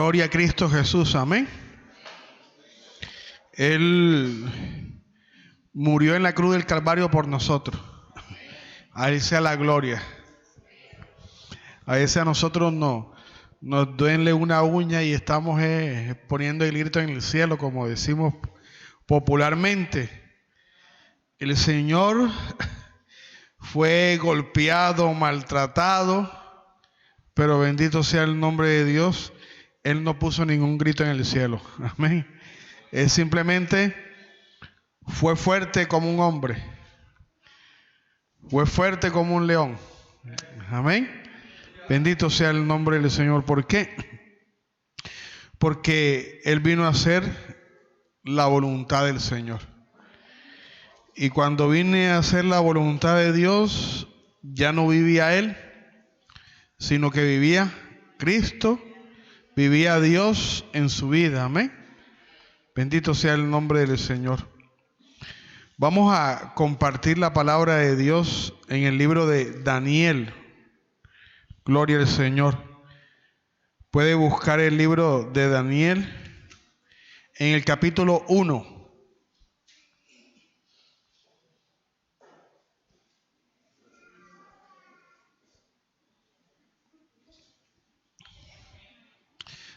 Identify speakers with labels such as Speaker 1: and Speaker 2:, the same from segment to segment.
Speaker 1: Gloria a Cristo Jesús, amén. Él murió en la cruz del Calvario por nosotros. A Él sea la gloria. A veces a nosotros nos duele una uña y estamos poniendo el grito en el cielo, como decimos popularmente. El Señor fue golpeado, maltratado, pero bendito sea el nombre de Dios. Él no puso ningún grito en el cielo. Amén. Él simplemente fue fuerte como un hombre. Fue fuerte como un león. Amén. Bendito sea el nombre del Señor. ¿Por qué? Porque Él vino a hacer la voluntad del Señor. Y cuando vine a hacer la voluntad de Dios, ya no vivía Él, sino que vivía Cristo, vivía Dios en su vida. Amén. Bendito sea el nombre del Señor. Vamos a compartir la palabra de Dios en el libro de Daniel. Gloria al Señor. Puede buscar el libro de Daniel en el capítulo 1.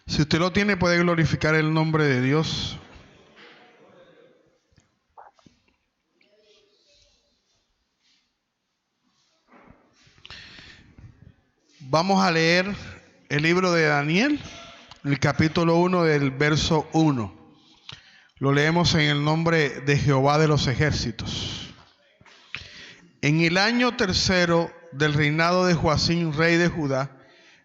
Speaker 1: Si usted lo tiene, puede glorificar el nombre de Dios. Vamos a leer el libro de Daniel, el capítulo 1 del verso 1. Lo leemos en el nombre de Jehová de los ejércitos. En el año tercero del reinado de Joacim, rey de Judá,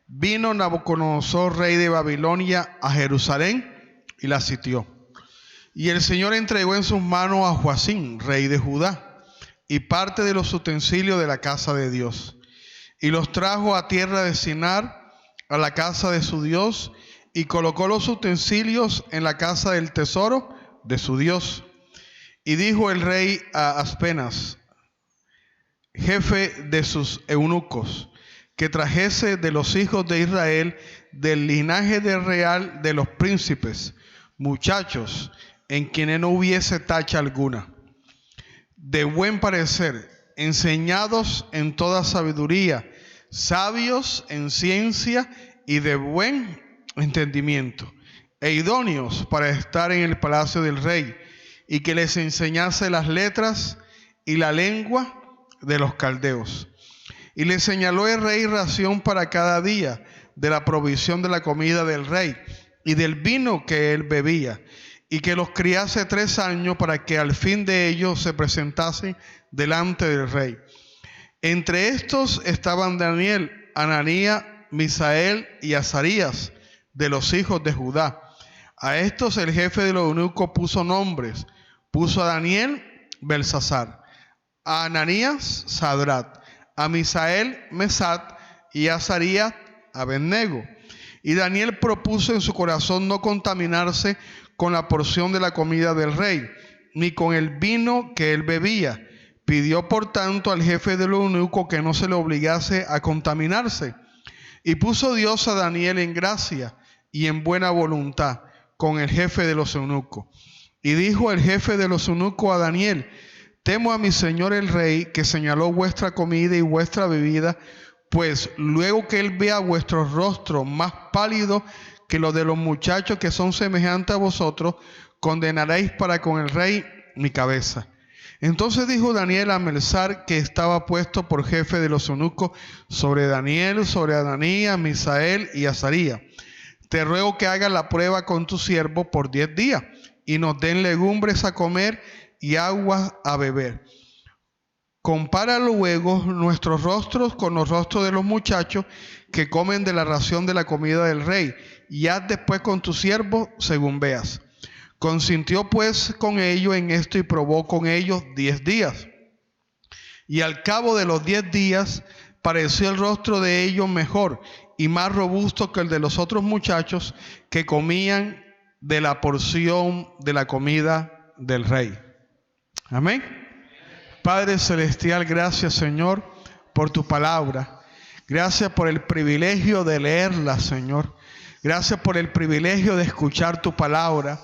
Speaker 1: vino Nabucodonosor, rey de Babilonia, a Jerusalén y la sitió. Y el Señor entregó en sus manos a Joacim, rey de Judá, y parte de los utensilios de la casa de Dios. Y los trajo a tierra de Sinar, a la casa de su Dios, y colocó los utensilios en la casa del tesoro de su Dios. Y dijo el rey a Aspenas, jefe de sus eunucos, que trajese de los hijos de Israel, del linaje del real de los príncipes, muchachos en quienes no hubiese tacha alguna, de buen parecer, enseñados en toda sabiduría, sabios en ciencia y de buen entendimiento, e idóneos para estar en el palacio del rey, y que les enseñase las letras y la lengua de los caldeos. Y le señaló el rey ración para cada día de la provisión de la comida del rey y del vino que él bebía, y que los criase 3 años para que al fin de ellos se presentasen delante del rey. Entre estos estaban Daniel, Ananías, Misael y Azarías, de los hijos de Judá. A estos el jefe de los eunucos puso nombres. Puso a Daniel, Belsasar, a Ananías, Sadrat, a Misael, Mesat, y a Azarías, Abednego. Y Daniel propuso en su corazón no contaminarse con la porción de la comida del rey, ni con el vino que él bebía. Pidió por tanto al jefe de los eunucos que no se le obligase a contaminarse. Y puso Dios a Daniel en gracia y en buena voluntad con el jefe de los eunucos. Y dijo el jefe de los eunucos a Daniel: temo a mi señor el rey, que señaló vuestra comida y vuestra bebida, pues luego que él vea vuestros rostros más pálidos que los de los muchachos que son semejantes a vosotros, condenaréis para con el rey mi cabeza. Entonces dijo Daniel a Melzar, que estaba puesto por jefe de los eunucos, sobre Daniel, sobre Ananías, Misael y Azarías: te ruego que hagas la prueba con tu siervo por 10 días, y nos den legumbres a comer y agua a beber. Compara luego nuestros rostros con los rostros de los muchachos que comen de la ración de la comida del rey, y haz después con tu siervo según veas. Consintió pues con ellos en esto y probó con ellos 10 días. Y al cabo de los 10 días pareció el rostro de ellos mejor y más robusto que el de los otros muchachos que comían de la porción de la comida del rey. Amén. Padre celestial, gracias, Señor, por tu palabra. Gracias por el privilegio de leerla, Señor. Gracias por el privilegio de escuchar tu palabra.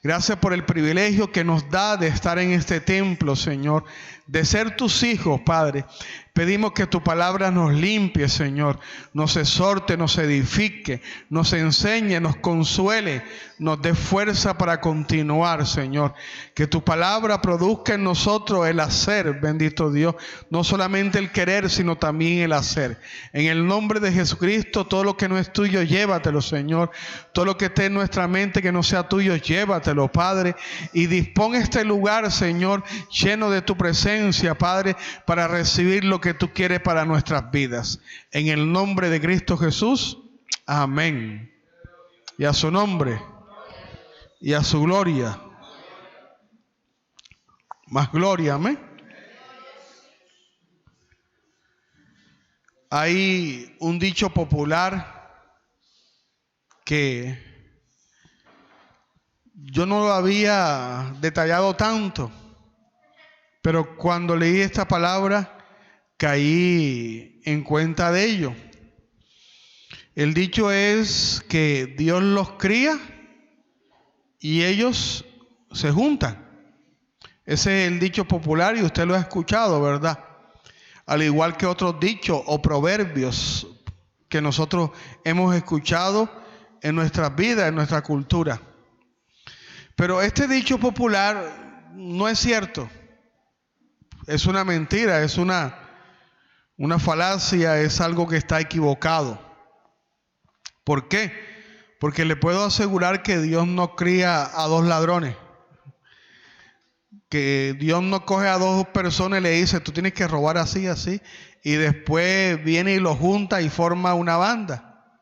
Speaker 1: Gracias por el privilegio que nos da de estar en este templo, Señor, de ser tus hijos, Padre. Pedimos que tu palabra nos limpie, Señor, nos exhorte, nos edifique, nos enseñe, nos consuele, nos dé fuerza para continuar, Señor. Que tu palabra produzca en nosotros el hacer, bendito Dios, no solamente el querer, sino también el hacer. En el nombre de Jesucristo, todo lo que no es tuyo, llévatelo, Señor. Todo lo que esté en nuestra mente que no sea tuyo, llévatelo, Padre. Y dispón este lugar, Señor, lleno de tu presencia, Padre, para recibir lo que tú quieres para nuestras vidas. En el nombre de Cristo Jesús, amén. Y a su nombre, y a su gloria. Más gloria, amén. Hay un dicho popular que yo no lo había detallado tanto, pero cuando leí esta palabra caí en cuenta de ello. El dicho es que Dios los cría y ellos se juntan. Ese es el dicho popular y usted lo ha escuchado, ¿verdad? Al igual que otros dichos o proverbios que nosotros hemos escuchado en nuestras vidas, en nuestra cultura. Pero este dicho popular no es cierto. Es una mentira, es una falacia, es algo que está equivocado. ¿Por qué? Porque le puedo asegurar que Dios no cría a dos ladrones. Que Dios no coge a dos personas y le dice, tú tienes que robar así, así, y después viene y los junta y forma una banda.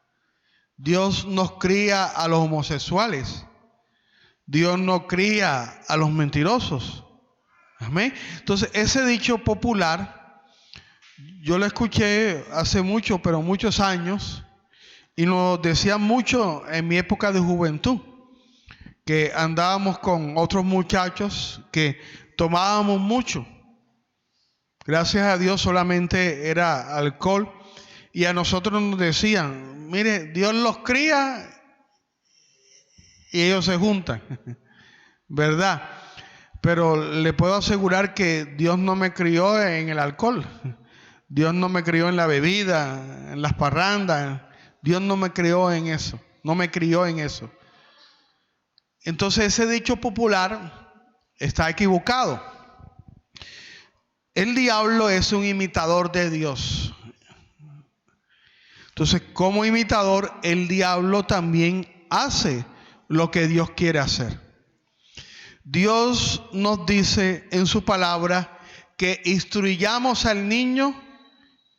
Speaker 1: Dios nos cría a los homosexuales. Dios no cría a los mentirosos. Amén. Entonces, ese dicho popular, yo lo escuché hace mucho, pero muchos años, y nos decían mucho en mi época de juventud, que andábamos con otros muchachos que tomábamos mucho. Gracias a Dios solamente era alcohol. Y a nosotros nos decían, mire, Dios los cría y ellos se juntan. ¿Verdad? Pero le puedo asegurar que Dios no me crió en el alcohol. Dios no me crió en la bebida, en las parrandas. Dios no me crió en eso. No me crió en eso. Entonces ese dicho popular está equivocado. El diablo es un imitador de Dios. Entonces, como imitador, el diablo también hace lo que Dios quiere hacer. Dios nos dice en su palabra que instruyamos al niño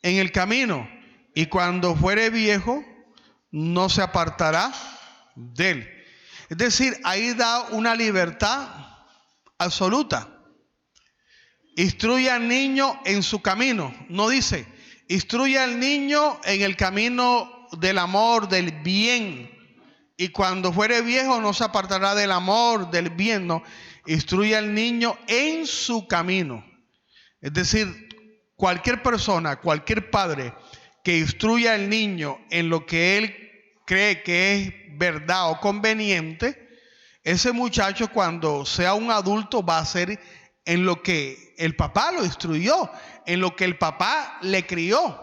Speaker 1: en el camino y cuando fuere viejo no se apartará de él. Es decir, ahí da una libertad absoluta. Instruye al niño en su camino. No dice, instruye al niño en el camino del amor, del bien. Y cuando fuere viejo no se apartará del amor, del bien. No, instruye al niño en su camino. Es decir, cualquier persona, cualquier padre que instruya al niño en lo que él cree que es verdad o conveniente, ese muchacho cuando sea un adulto va a ser en lo que el papá lo instruyó, en lo que el papá le crió.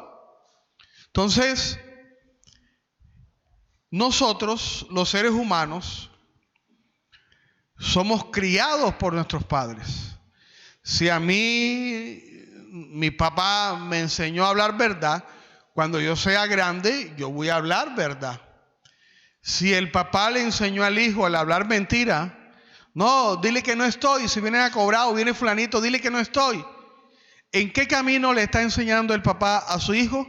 Speaker 1: Entonces, nosotros, los seres humanos, somos criados por nuestros padres. Si a mí, mi papá me enseñó a hablar verdad, cuando yo sea grande, yo voy a hablar verdad. Si el papá le enseñó al hijo a hablar mentira, no, dile que no estoy. Si vienen a cobrar o viene fulanito, dile que no estoy. ¿En qué camino le está enseñando el papá a su hijo?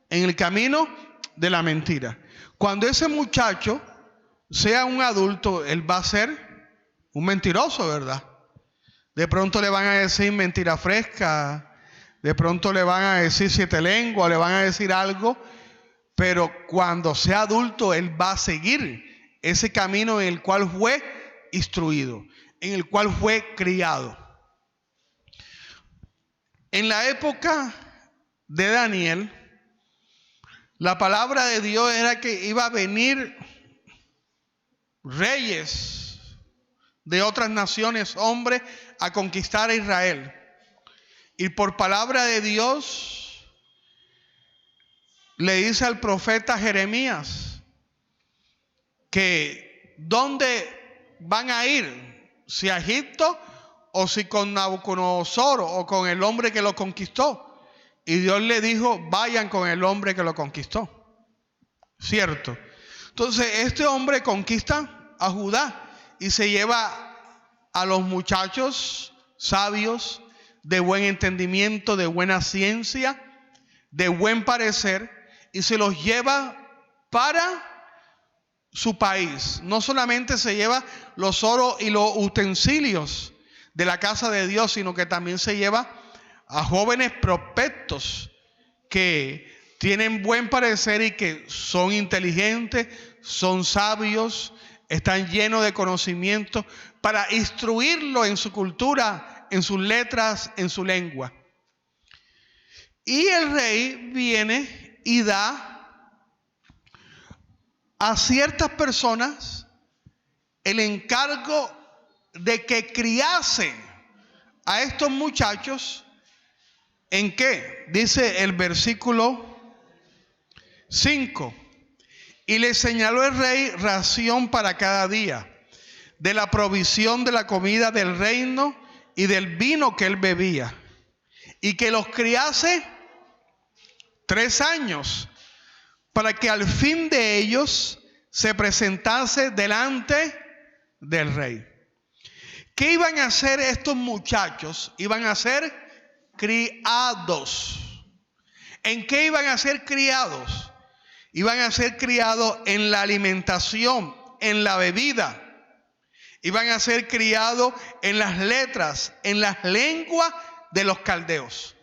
Speaker 1: En el camino de la mentira. Cuando ese muchacho sea un adulto, él va a ser un mentiroso, ¿verdad? De pronto le van a decir mentira fresca, de pronto le van a decir siete lenguas, le van a decir algo, pero cuando sea adulto, él va a seguir ese camino en el cual fue instruido, en el cual fue criado. En la época de Daniel, la palabra de Dios era que iba a venir reyes de otras naciones, hombres, a conquistar a Israel. Y por palabra de Dios le dice al profeta Jeremías que dónde van a ir, si a Egipto o si con Nabucodonosor o con el hombre que lo conquistó. Y Dios le dijo, vayan con el hombre que lo conquistó. ¿Cierto? Entonces este hombre conquista a Judá y se lleva a los muchachos sabios, de buen entendimiento, de buena ciencia, de buen parecer, y se los lleva para su país. No solamente se lleva los oros y los utensilios de la casa de Dios, sino que también se lleva a jóvenes prospectos que tienen buen parecer y que son inteligentes, son sabios, están llenos de conocimiento, para instruirlo en su cultura, en sus letras, en su lengua. Y el rey viene y da a ciertas personas el encargo de que criasen a estos muchachos. ¿En qué? Dice el versículo 5. Y le señaló el rey ración para cada día, de la provisión de la comida del reino y del vino que él bebía, y que los criase 3 años, para que al fin de ellos se presentase delante del rey. ¿Qué iban a hacer estos muchachos? Iban a ser criados. ¿En qué iban a ser criados? Iban a ser criados en la alimentación, en la bebida. Iban a ser criados en las letras, en las lenguas de los caldeos.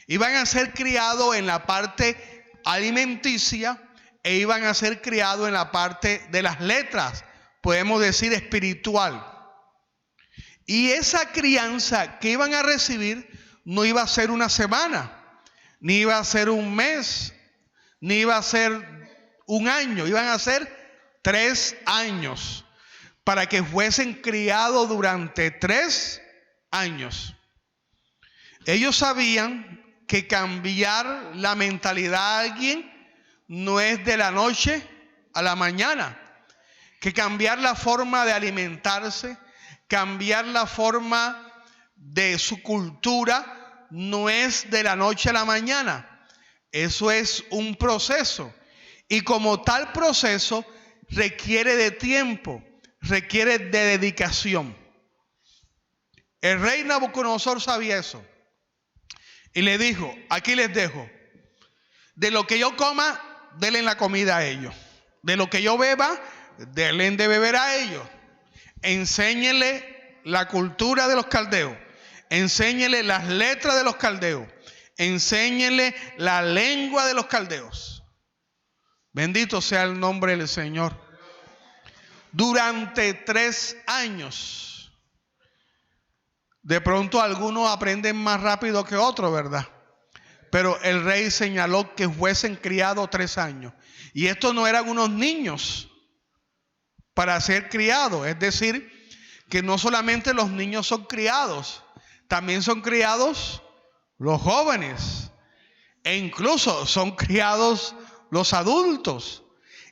Speaker 1: Iban a ser criados en la parte alimenticia e iban a ser criados en la parte de las letras, podemos decir espiritual. Y esa crianza que iban a recibir no iba a ser una semana, ni iba a ser un mes, ni iba a ser un año, iban a ser 3 años. Para que fuesen criados durante 3 años. Ellos sabían que cambiar la mentalidad de alguien no es de la noche a la mañana. Que cambiar la forma de alimentarse, cambiar la forma de su cultura, no es de la noche a la mañana. Eso es un proceso. Y como tal proceso requiere de tiempo. Requiere de dedicación. El rey Nabucodonosor sabía eso. Y le dijo, aquí les dejo. De lo que yo coma, denle la comida a ellos. De lo que yo beba, denle de beber a ellos. Enséñenle la cultura de los caldeos. Enséñenle las letras de los caldeos. Enséñenle la lengua de los caldeos. Bendito sea el nombre del Señor. Durante 3 años. De pronto algunos aprenden más rápido que otros, ¿verdad? Pero el rey señaló que fuesen criados 3 años. Y estos no eran unos niños para ser criados. Es decir, que no solamente los niños son criados, también son criados los jóvenes. E incluso son criados los adultos.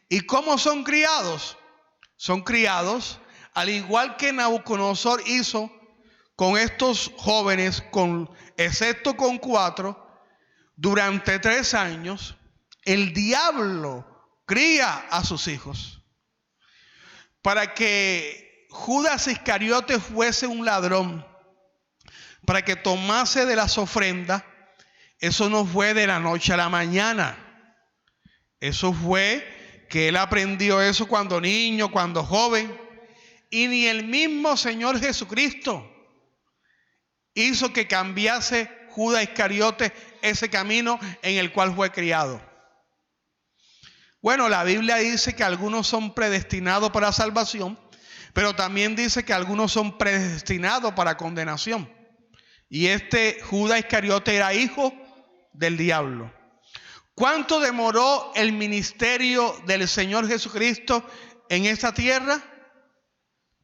Speaker 1: ¿Y cómo son criados? Son criados, al igual que Nabucodonosor hizo con estos jóvenes, excepto con 4, durante 3 años, el diablo cría a sus hijos. Para que Judas Iscariote fuese un ladrón, para que tomase de las ofrendas, eso no fue de la noche a la mañana. Eso fue que él aprendió eso cuando niño, cuando joven. Y ni el mismo Señor Jesucristo hizo que cambiase Judas Iscariote ese camino en el cual fue criado. Bueno, la Biblia dice que algunos son predestinados para salvación, pero también dice que algunos son predestinados para condenación. Y este Judas Iscariote era hijo del diablo. ¿Cuánto demoró el ministerio del Señor Jesucristo en esta tierra?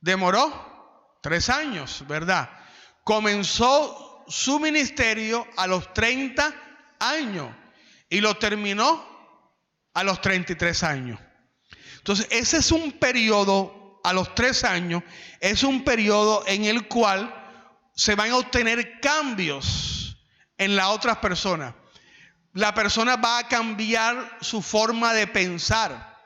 Speaker 1: Demoró 3 años, ¿verdad? Comenzó su ministerio a los 30 años y lo terminó a los 33 años. Entonces, ese es un periodo, a los 3 años, es un periodo en el cual se van a obtener cambios en las otras personas. La persona va a cambiar su forma de pensar.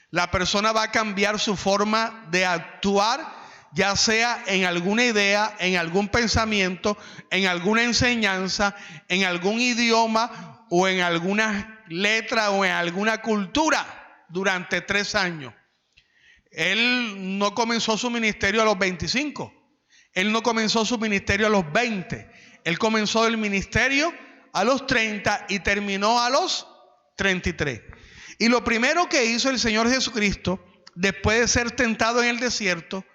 Speaker 1: La persona va a cambiar su forma de actuar, ya sea en alguna idea, en algún pensamiento, en alguna enseñanza, en algún idioma o en alguna letra o en alguna cultura durante 3 años. Él no comenzó su ministerio a los 25. Él no comenzó su ministerio a los 20. Él comenzó el ministerio a los 30 y terminó a los 33. Y lo primero que hizo el Señor Jesucristo, después de ser tentado en el desierto,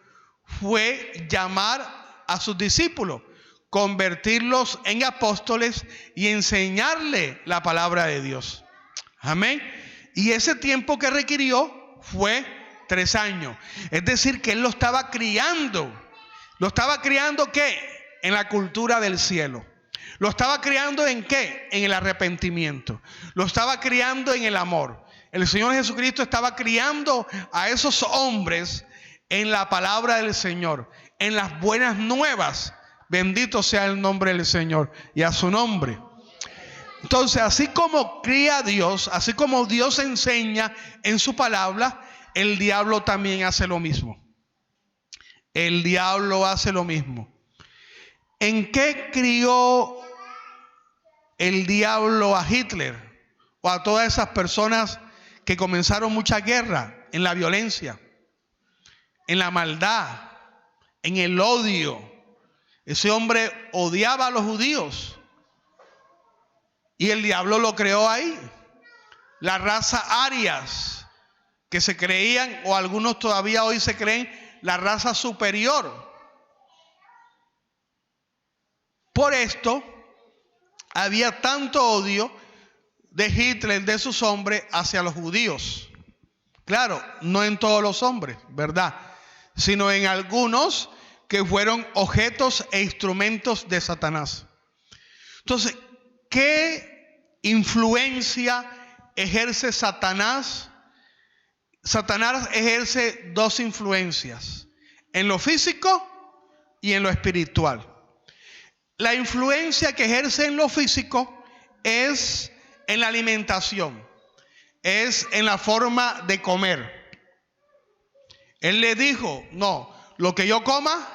Speaker 1: fue llamar a sus discípulos, convertirlos en apóstoles y enseñarle la palabra de Dios. Amén. Y ese tiempo que requirió fue 3 años. Es decir, que él lo estaba criando. ¿Lo estaba criando qué? En la cultura del cielo. ¿Lo estaba criando en qué? En el arrepentimiento. Lo estaba criando en el amor. El Señor Jesucristo estaba criando a esos hombres en la palabra del Señor, en las buenas nuevas. Bendito sea el nombre del Señor y a su nombre. Entonces, así como cría a Dios, así como Dios enseña en su palabra, el diablo también hace lo mismo. El diablo hace lo mismo. ¿En qué crió el diablo a Hitler o a todas esas personas que comenzaron mucha guerra? En la violencia, en la maldad, en el odio. Ese hombre odiaba a los judíos y el diablo lo creó ahí. La raza arias, que se creían, o algunos todavía hoy se creen, la raza superior. Por esto había tanto odio de Hitler, de sus hombres, hacia los judíos. Claro, no en todos los hombres, ¿verdad? Sino en algunos que fueron objetos e instrumentos de Satanás. Entonces, ¿qué influencia ejerce Satanás? Satanás ejerce 2 influencias, en lo físico y en lo espiritual. La influencia que ejerce en lo físico es en la alimentación, es en la forma de comer. Él le dijo, no, lo que yo coma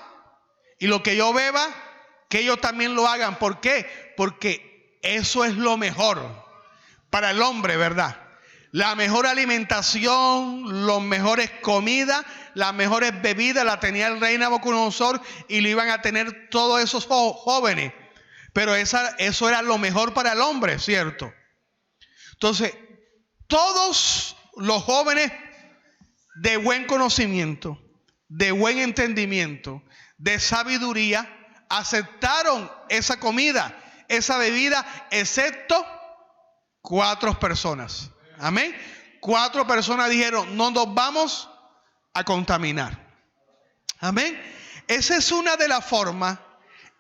Speaker 1: y lo que yo beba, que ellos también lo hagan. ¿Por qué? Porque eso es lo mejor para el hombre, ¿verdad? La mejor alimentación, las mejores comidas, las mejores bebidas la tenía el rey Nabucodonosor y lo iban a tener todos esos jóvenes. Pero eso era lo mejor para el hombre, ¿cierto? Entonces, todos los jóvenes de buen conocimiento, de buen entendimiento, de sabiduría, aceptaron esa comida, esa bebida, excepto 4 personas. Amén. 4 personas dijeron, no nos vamos a contaminar. Amén. Esa es una de las formas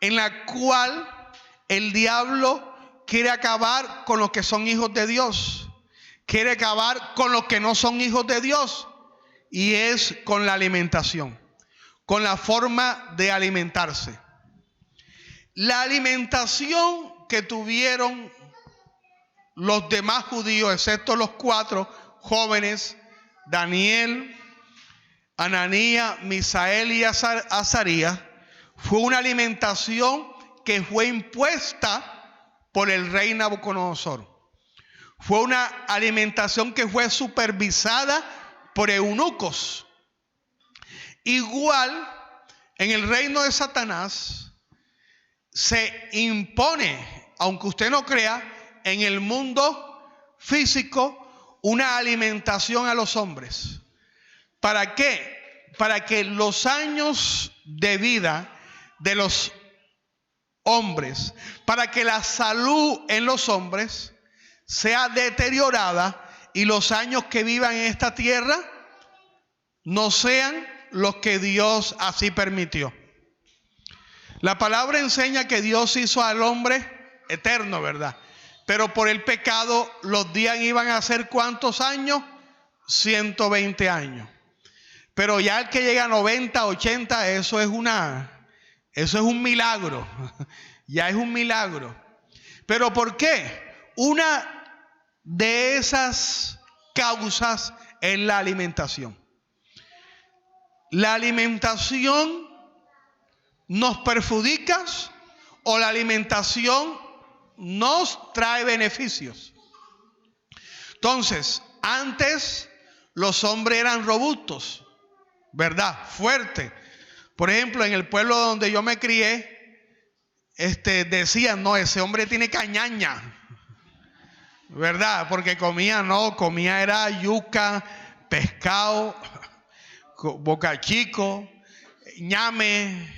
Speaker 1: en la cual el diablo quiere acabar con los que son hijos de Dios. Quiere acabar con los que no son hijos de Dios. Y es con la alimentación, con la forma de alimentarse. La alimentación que tuvieron los demás judíos, excepto los 4 jóvenes, Daniel, Ananías, Misael y Azarías, fue una alimentación que fue impuesta por el rey Nabucodonosor. Fue una alimentación que fue supervisada por eunucos. Igual, en el reino de Satanás se impone, aunque usted no crea, en el mundo físico una alimentación a los hombres. ¿Para qué? Para que los años de vida de los hombres, para que la salud en los hombres sea deteriorada y los años que vivan en esta tierra no sean los que Dios así permitió. La palabra enseña que Dios hizo al hombre eterno, ¿verdad? Pero por el pecado los días iban a ser ¿cuántos años? 120 años. Pero ya el que llega a 90, 80, eso es un milagro. Ya es un milagro. ¿Pero por qué? Una de esas causas es la alimentación. ¿La alimentación nos perjudica o la alimentación nos trae beneficios? Entonces, antes los hombres eran robustos, ¿verdad? Fuertes. Por ejemplo, en el pueblo donde yo me crié, decían, no, ese hombre tiene cañaña, ¿verdad? Porque comía era yuca, pescado, bocachico, ñame,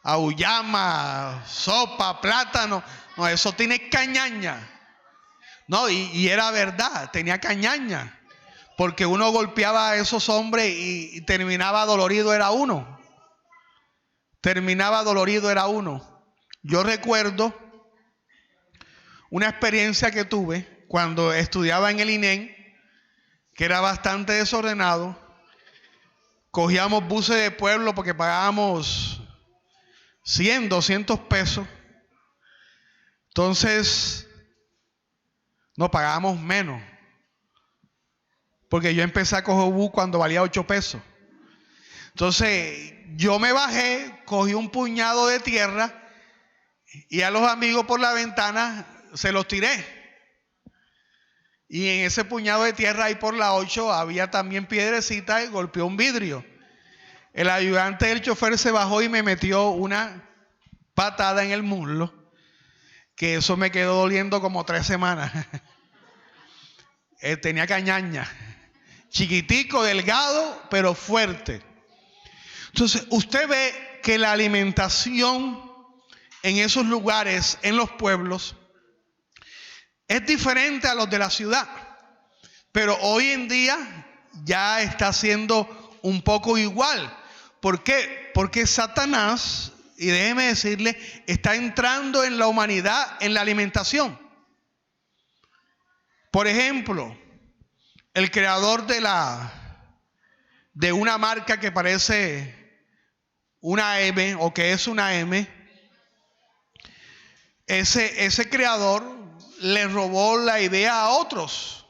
Speaker 1: auyama, sopa, plátano. No, eso tiene cañaña. No, y era verdad, tenía cañaña. Porque uno golpeaba a esos hombres y terminaba dolorido era uno. Yo recuerdo una experiencia que tuve cuando estudiaba en el INEN, que era bastante desordenado. Cogíamos buses de pueblo porque pagábamos 100, 200 pesos. Entonces, no pagábamos menos. Porque yo empecé a coger bus cuando valía 8 pesos. Entonces, yo me bajé, cogí un puñado de tierra y a los amigos por la ventana se los tiré. Y en ese puñado de tierra ahí por la 8 había también piedrecita y golpeó un vidrio. El ayudante del chofer se bajó y me metió una patada en el muslo, que eso me quedó doliendo como 3 semanas. Tenía cañaña. Chiquitico, delgado, pero fuerte. Entonces, usted ve que la alimentación en esos lugares, en los pueblos, es diferente a los de la ciudad. Pero hoy en día ya está siendo un poco igual. ¿Por qué? Porque Satanás, y déjeme decirle, está entrando en la humanidad en la alimentación. Por ejemplo, el creador de una marca que parece una M o que es una M, ese creador le robó la idea a otros.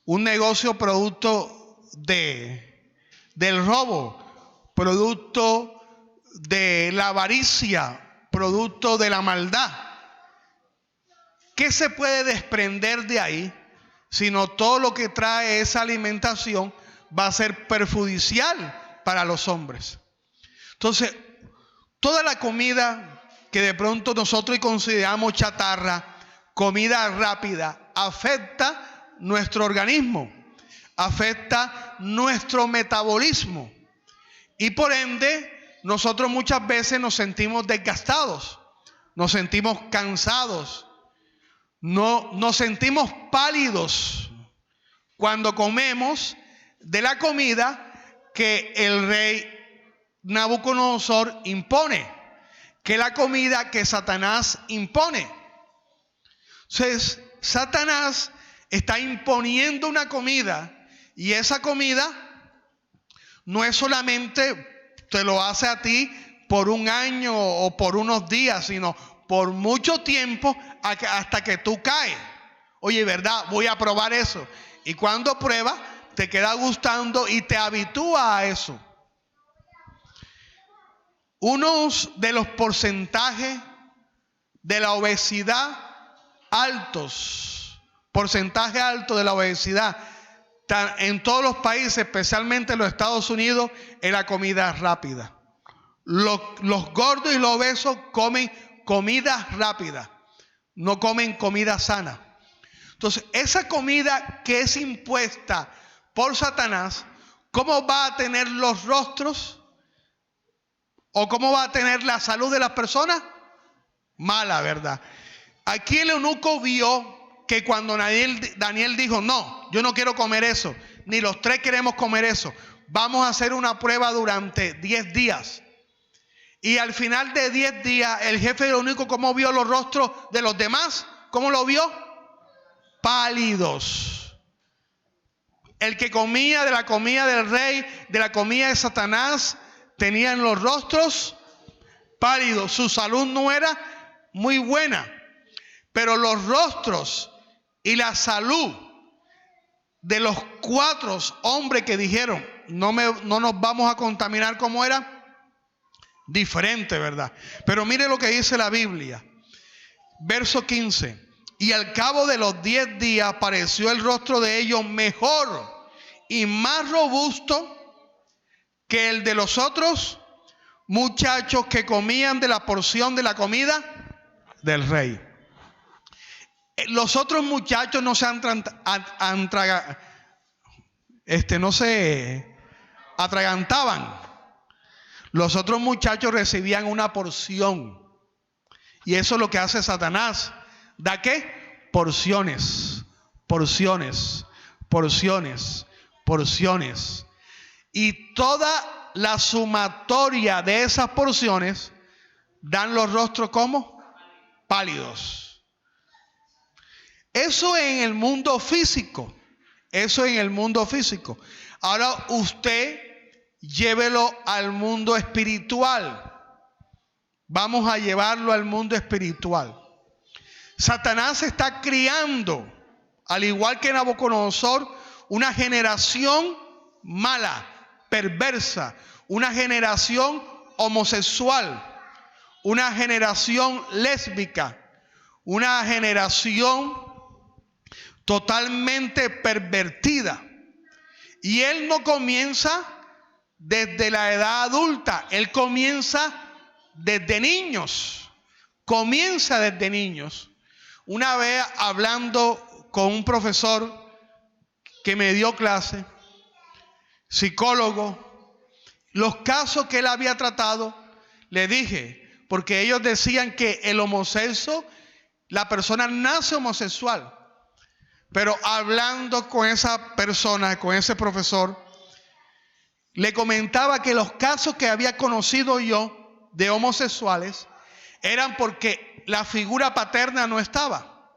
Speaker 1: Un negocio producto del robo, producto de la avaricia, producto de la maldad. ¿Qué se puede desprender de ahí? Sino todo lo que trae esa alimentación va a ser perjudicial para los hombres. Entonces, toda la comida que de pronto nosotros consideramos chatarra, comida rápida, afecta nuestro organismo, afecta nuestro metabolismo. Y por ende, nosotros muchas veces nos sentimos desgastados, nos sentimos cansados, nos sentimos pálidos cuando comemos de la comida que el rey Nabucodonosor impone, que es la comida que Satanás impone. Entonces, Satanás está imponiendo una comida y esa comida no es solamente te lo hace a ti por un año o por unos días, sino por mucho tiempo hasta que tú caes. Oye, ¿verdad? Voy a probar eso. Y cuando pruebas, te queda gustando y te habitúa a eso. Unos de los porcentajes de la obesidad porcentaje alto de la obesidad en todos los países, especialmente en los Estados Unidos, es la comida rápida. Los gordos y los obesos comen comida rápida, no comen comida sana. Entonces, esa comida que es impuesta por Satanás, ¿cómo va a tener los rostros? ¿O cómo va a tener la salud de las personas? Mala, ¿verdad? Aquí el eunuco vio que cuando Daniel dijo, no, yo no quiero comer eso, ni los tres queremos comer eso, vamos a hacer una prueba durante 10 días. Y al final de 10 días, el jefe lo único como vio los rostros de los demás, ¿cómo lo vio? Pálidos. El que comía de la comida del rey, de la comida de Satanás, tenían los rostros pálidos. Su salud no era muy buena, pero los rostros y la salud de los 4 hombres que dijeron, no nos vamos a contaminar, como era diferente, ¿verdad? Pero mire lo que dice la Biblia, verso 15. Y al cabo de los 10 días pareció el rostro de ellos mejor y más robusto que el de los otros muchachos que comían de la porción de la comida del rey. Los otros muchachos no se atragantaban. Los otros muchachos recibían una porción. Y eso es lo que hace Satanás. ¿Da qué? Porciones, porciones, porciones, porciones. Y toda la sumatoria de esas porciones dan los rostros como pálidos. Eso en el mundo físico. Eso en el mundo físico. Ahora usted llévelo al mundo espiritual. Vamos a llevarlo al mundo espiritual. Satanás está criando, al igual que Nabucodonosor, una generación mala, perversa, una generación homosexual, una generación lésbica, una generación totalmente pervertida. Y él no comienza desde la edad adulta, él comienza desde niños. Comienza desde niños. Una vez hablando con un profesor que me dio clase, psicólogo, los casos que él había tratado, le dije, porque ellos decían que el homosexual, la persona nace homosexual. Pero hablando con esa persona, con ese profesor, le comentaba que los casos que había conocido yo de homosexuales eran porque la figura paterna no estaba,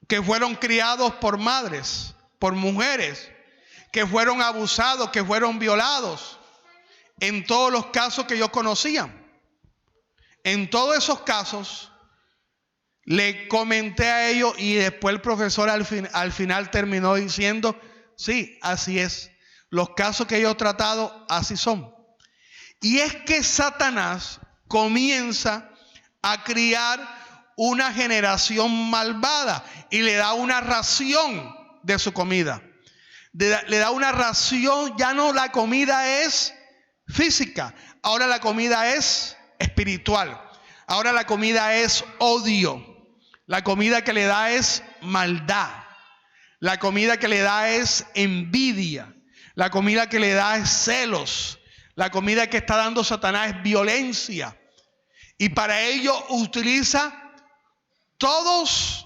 Speaker 1: que fueron criados por madres, por mujeres, que fueron abusados, que fueron violados, en todos los casos que yo conocía. En todos esos casos le comenté a ellos y después el profesor al final terminó diciendo, sí, así es, los casos que yo he tratado así son. Y es que Satanás comienza a criar una generación malvada y le da una ración de su comida. Le da una ración, ya no la comida es física, ahora la comida es espiritual. Ahora la comida es odio. La comida que le da es maldad. La comida que le da es envidia. La comida que le da es celos. La comida que está dando Satanás es violencia. Y para ello utiliza todas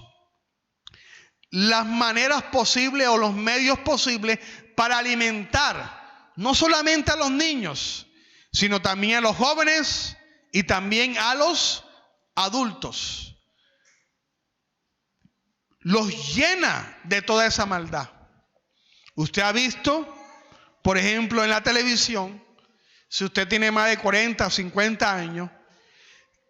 Speaker 1: las maneras posibles o los medios posibles para alimentar no solamente a los niños, sino también a los jóvenes y también a los adultos. Los llena de toda esa maldad. Usted ha visto, por ejemplo, en la televisión, si usted tiene más de 40 o 50 años,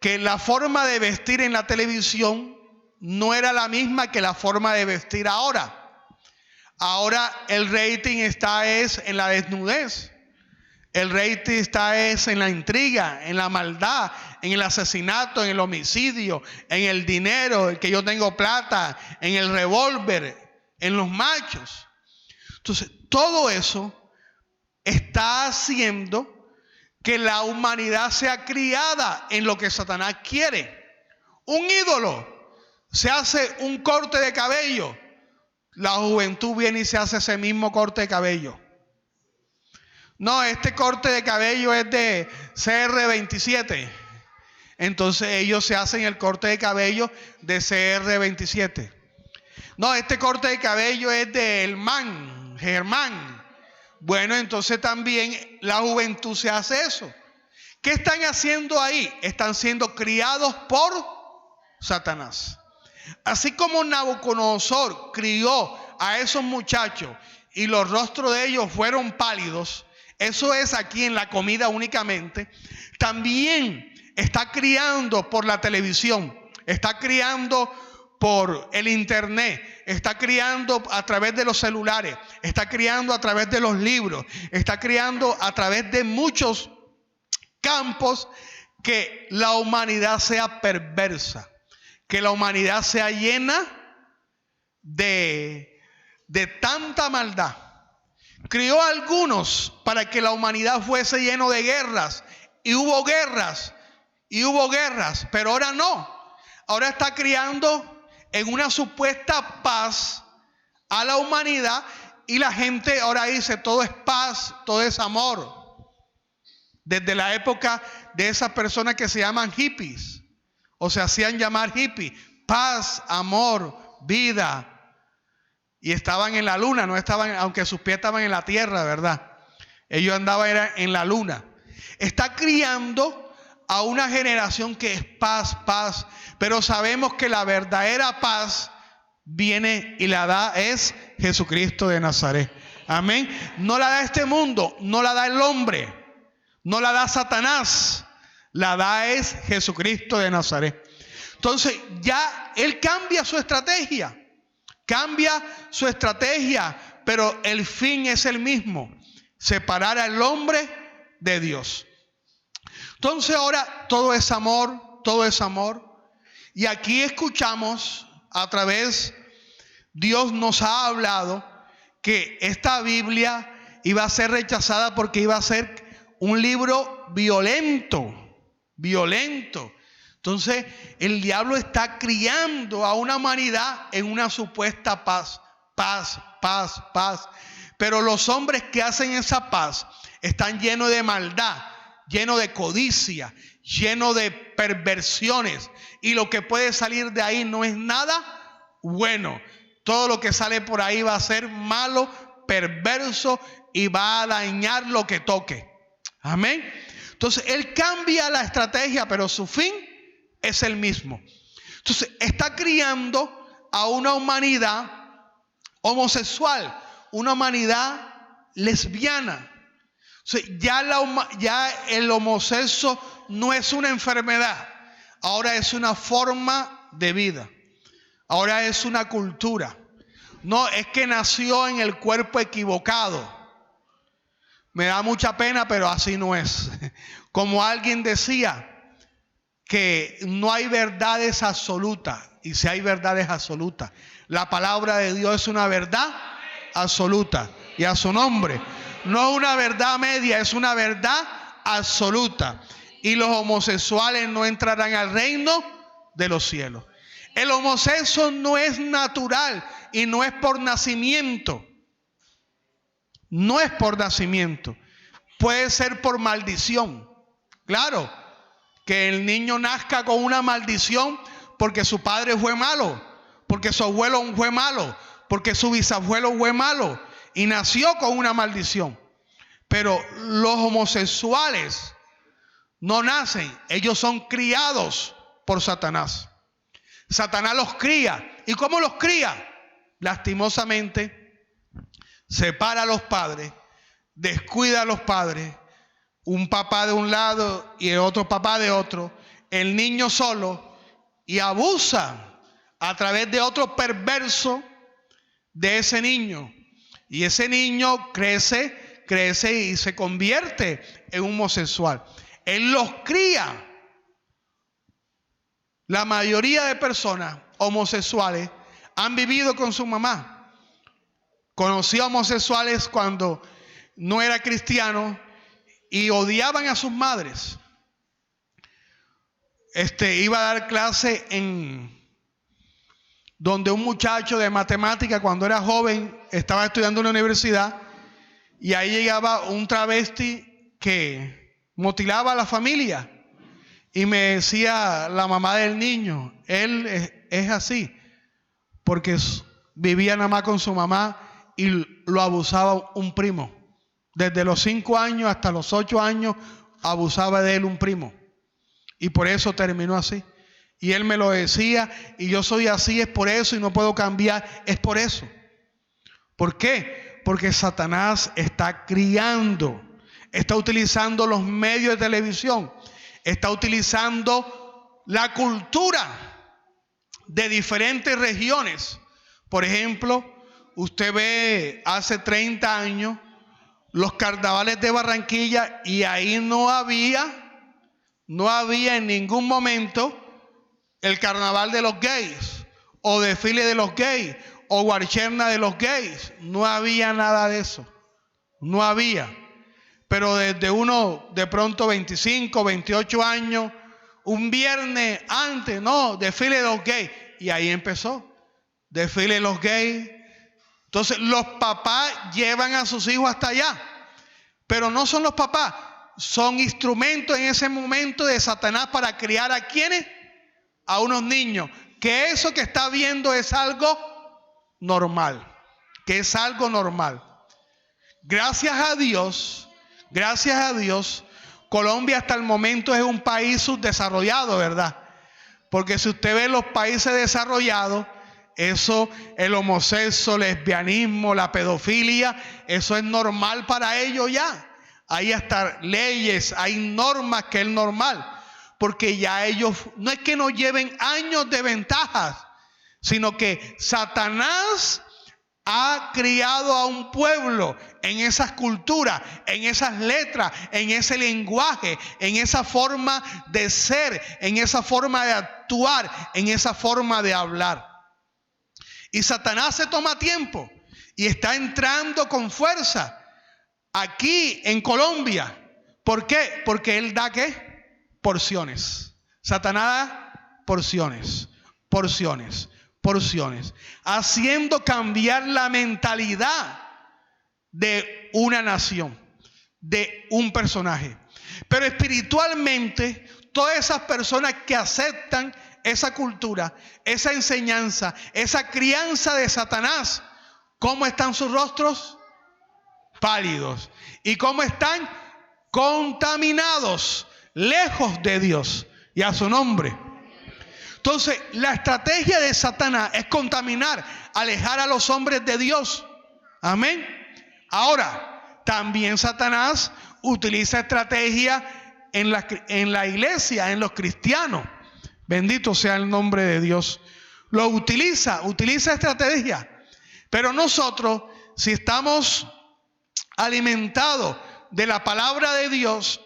Speaker 1: que la forma de vestir en la televisión no era la misma que la forma de vestir ahora. Ahora el rating está en la desnudez. El rating está en la intriga, en la maldad, en el asesinato, en el homicidio, en el dinero, en que yo tengo plata, en el revólver, en los machos. Entonces, todo eso está haciendo que la humanidad sea criada en lo que Satanás quiere. Un ídolo se hace un corte de cabello. La juventud viene y se hace ese mismo corte de cabello. No, este corte de cabello es de CR27. Entonces ellos se hacen el corte de cabello de CR27. No, este corte de cabello es de Germán. Bueno, entonces también la juventud se hace eso. ¿Qué están haciendo ahí? Están siendo criados por Satanás. Así como Nabucodonosor crió a esos muchachos y los rostros de ellos fueron pálidos, eso es aquí en la comida únicamente, también está criando por la televisión, está criando por el internet, está criando a través de los celulares, está criando a través de los libros, está criando a través de muchos campos, que la humanidad sea perversa, que la humanidad sea llena de tanta maldad. Crió a algunos para que la humanidad fuese lleno de guerras, y hubo guerras, pero ahora no. Ahora está criando en una supuesta paz a la humanidad, y la gente ahora dice todo es paz, todo es amor. Desde la época de esas personas que se llaman hippies, o se hacían llamar hippies, paz, amor, vida. Y estaban en la luna, no estaban, aunque sus pies estaban en la tierra, ¿verdad? Ellos andaban en la luna. Está criando a una generación que es paz, paz. Pero sabemos que la verdadera paz viene y la da es Jesucristo de Nazaret. Amén. No la da este mundo, no la da el hombre, no la da Satanás. La da es Jesucristo de Nazaret. Entonces ya Él cambia su estrategia. Pero el fin es el mismo: separar al hombre de Dios. Entonces ahora todo es amor. Y aquí escuchamos a través, Dios nos ha hablado que esta Biblia iba a ser rechazada porque iba a ser un libro violento. Entonces el diablo está criando a una humanidad en una supuesta paz. Pero los hombres que hacen esa paz están llenos de maldad, llenos de codicia, llenos de perversiones. Y lo que puede salir de ahí no es nada bueno. Todo lo que sale por ahí va a ser malo, perverso, y va a dañar lo que toque. Amén. Entonces él cambia la estrategia, pero su fin es el mismo. Entonces está criando a una humanidad homosexual, una humanidad lesbiana. O sea, ya el homosexual no es una enfermedad, ahora es una forma de vida, ahora es una cultura. No es que nació en el cuerpo equivocado. Me da mucha pena, pero así no es. Como alguien decía, que no hay verdades absolutas. Y si hay verdades absolutas, la palabra de Dios es una verdad absoluta. Y a su nombre. No es una verdad media, es una verdad absoluta. Y los homosexuales no entrarán al reino de los cielos. El homosexual no es natural y no es por nacimiento. No es por nacimiento. Puede ser por maldición. Claro, que el niño nazca con una maldición porque su padre fue malo, porque su abuelo fue malo, porque su bisabuelo fue malo y nació con una maldición. Pero los homosexuales no nacen, ellos son criados por Satanás. Satanás los cría. ¿Y cómo los cría? Lastimosamente, separa a los padres, descuida a los padres, un papá de un lado y el otro papá de otro, el niño solo, y abusa a través de otro perverso de ese niño. Y ese niño crece y se convierte en un homosexual. Él los cría. La mayoría de personas homosexuales han vivido con su mamá. Conocí a homosexuales cuando no era cristiano y odiaban a sus madres. Iba a dar clase en donde un muchacho de matemática, cuando era joven, estaba estudiando en la universidad, y ahí llegaba un travesti que mutilaba a la familia. Y me decía la mamá del niño, él es así porque vivía nada más con su mamá y lo abusaba un primo. Desde los 5 años hasta los 8 años abusaba de él un primo. Y por eso terminó así. Y él me lo decía, y yo soy así, es por eso, y no puedo cambiar, es por eso. ¿Por qué? Porque Satanás está criando, está utilizando los medios de televisión, está utilizando la cultura de diferentes regiones. Por ejemplo, usted ve hace 30 años los carnavales de Barranquilla y ahí no había en ningún momento el carnaval de los gays o desfile de los gays o guarcherna de los gays. No había nada de eso. No había. Pero desde uno de pronto 25, 28 años, un viernes antes, no, desfile de los gays. Y ahí empezó. Desfile de los gays. Entonces los papás llevan a sus hijos hasta allá. Pero no son los papás. Son instrumentos en ese momento de Satanás para criar a quienes, a unos niños, que eso que está viendo es algo normal, que es algo normal. Gracias a Dios, Colombia hasta el momento es un país subdesarrollado, ¿verdad? Porque si usted ve los países desarrollados, eso, el homosexualismo, lesbianismo, la pedofilia, eso es normal para ellos ya. Hay hasta leyes, hay normas que es normal. Porque ya ellos, no es que nos lleven años de ventajas, sino que Satanás ha criado a un pueblo en esas culturas, en esas letras, en ese lenguaje, en esa forma de ser, en esa forma de actuar, en esa forma de hablar. Y Satanás se toma tiempo y está entrando con fuerza aquí en Colombia. ¿Por qué? Porque él da ¿qué? Porciones. Satanás da porciones, haciendo cambiar la mentalidad de una nación, de un personaje. Pero espiritualmente, todas esas personas que aceptan esa cultura, esa enseñanza, esa crianza de Satanás, ¿cómo están sus rostros? Pálidos. ¿Y cómo están? Contaminados, lejos de Dios y a su nombre. Entonces, la estrategia de Satanás es contaminar, alejar a los hombres de Dios. Amén. Ahora, también Satanás utiliza estrategia en la iglesia, en los cristianos. Bendito sea el nombre de Dios. Lo utiliza estrategia. Pero nosotros, si estamos alimentados de la palabra de Dios,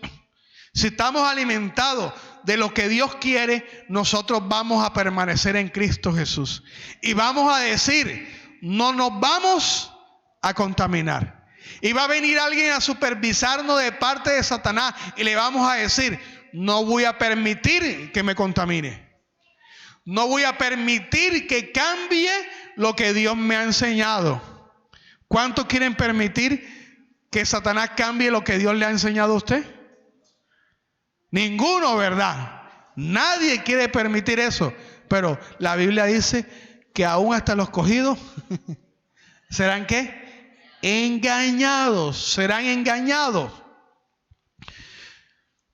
Speaker 1: si estamos alimentados de lo que Dios quiere, nosotros vamos a permanecer en Cristo Jesús. Y vamos a decir, no nos vamos a contaminar. Y va a venir alguien a supervisarnos de parte de Satanás y le vamos a decir, no voy a permitir que me contamine. No voy a permitir que cambie lo que Dios me ha enseñado. ¿Cuántos quieren permitir que Satanás cambie lo que Dios le ha enseñado a usted? Ninguno, ¿verdad? Nadie quiere permitir eso. Pero la Biblia dice que aún hasta los escogidos serán ¿qué? Engañados. Serán engañados.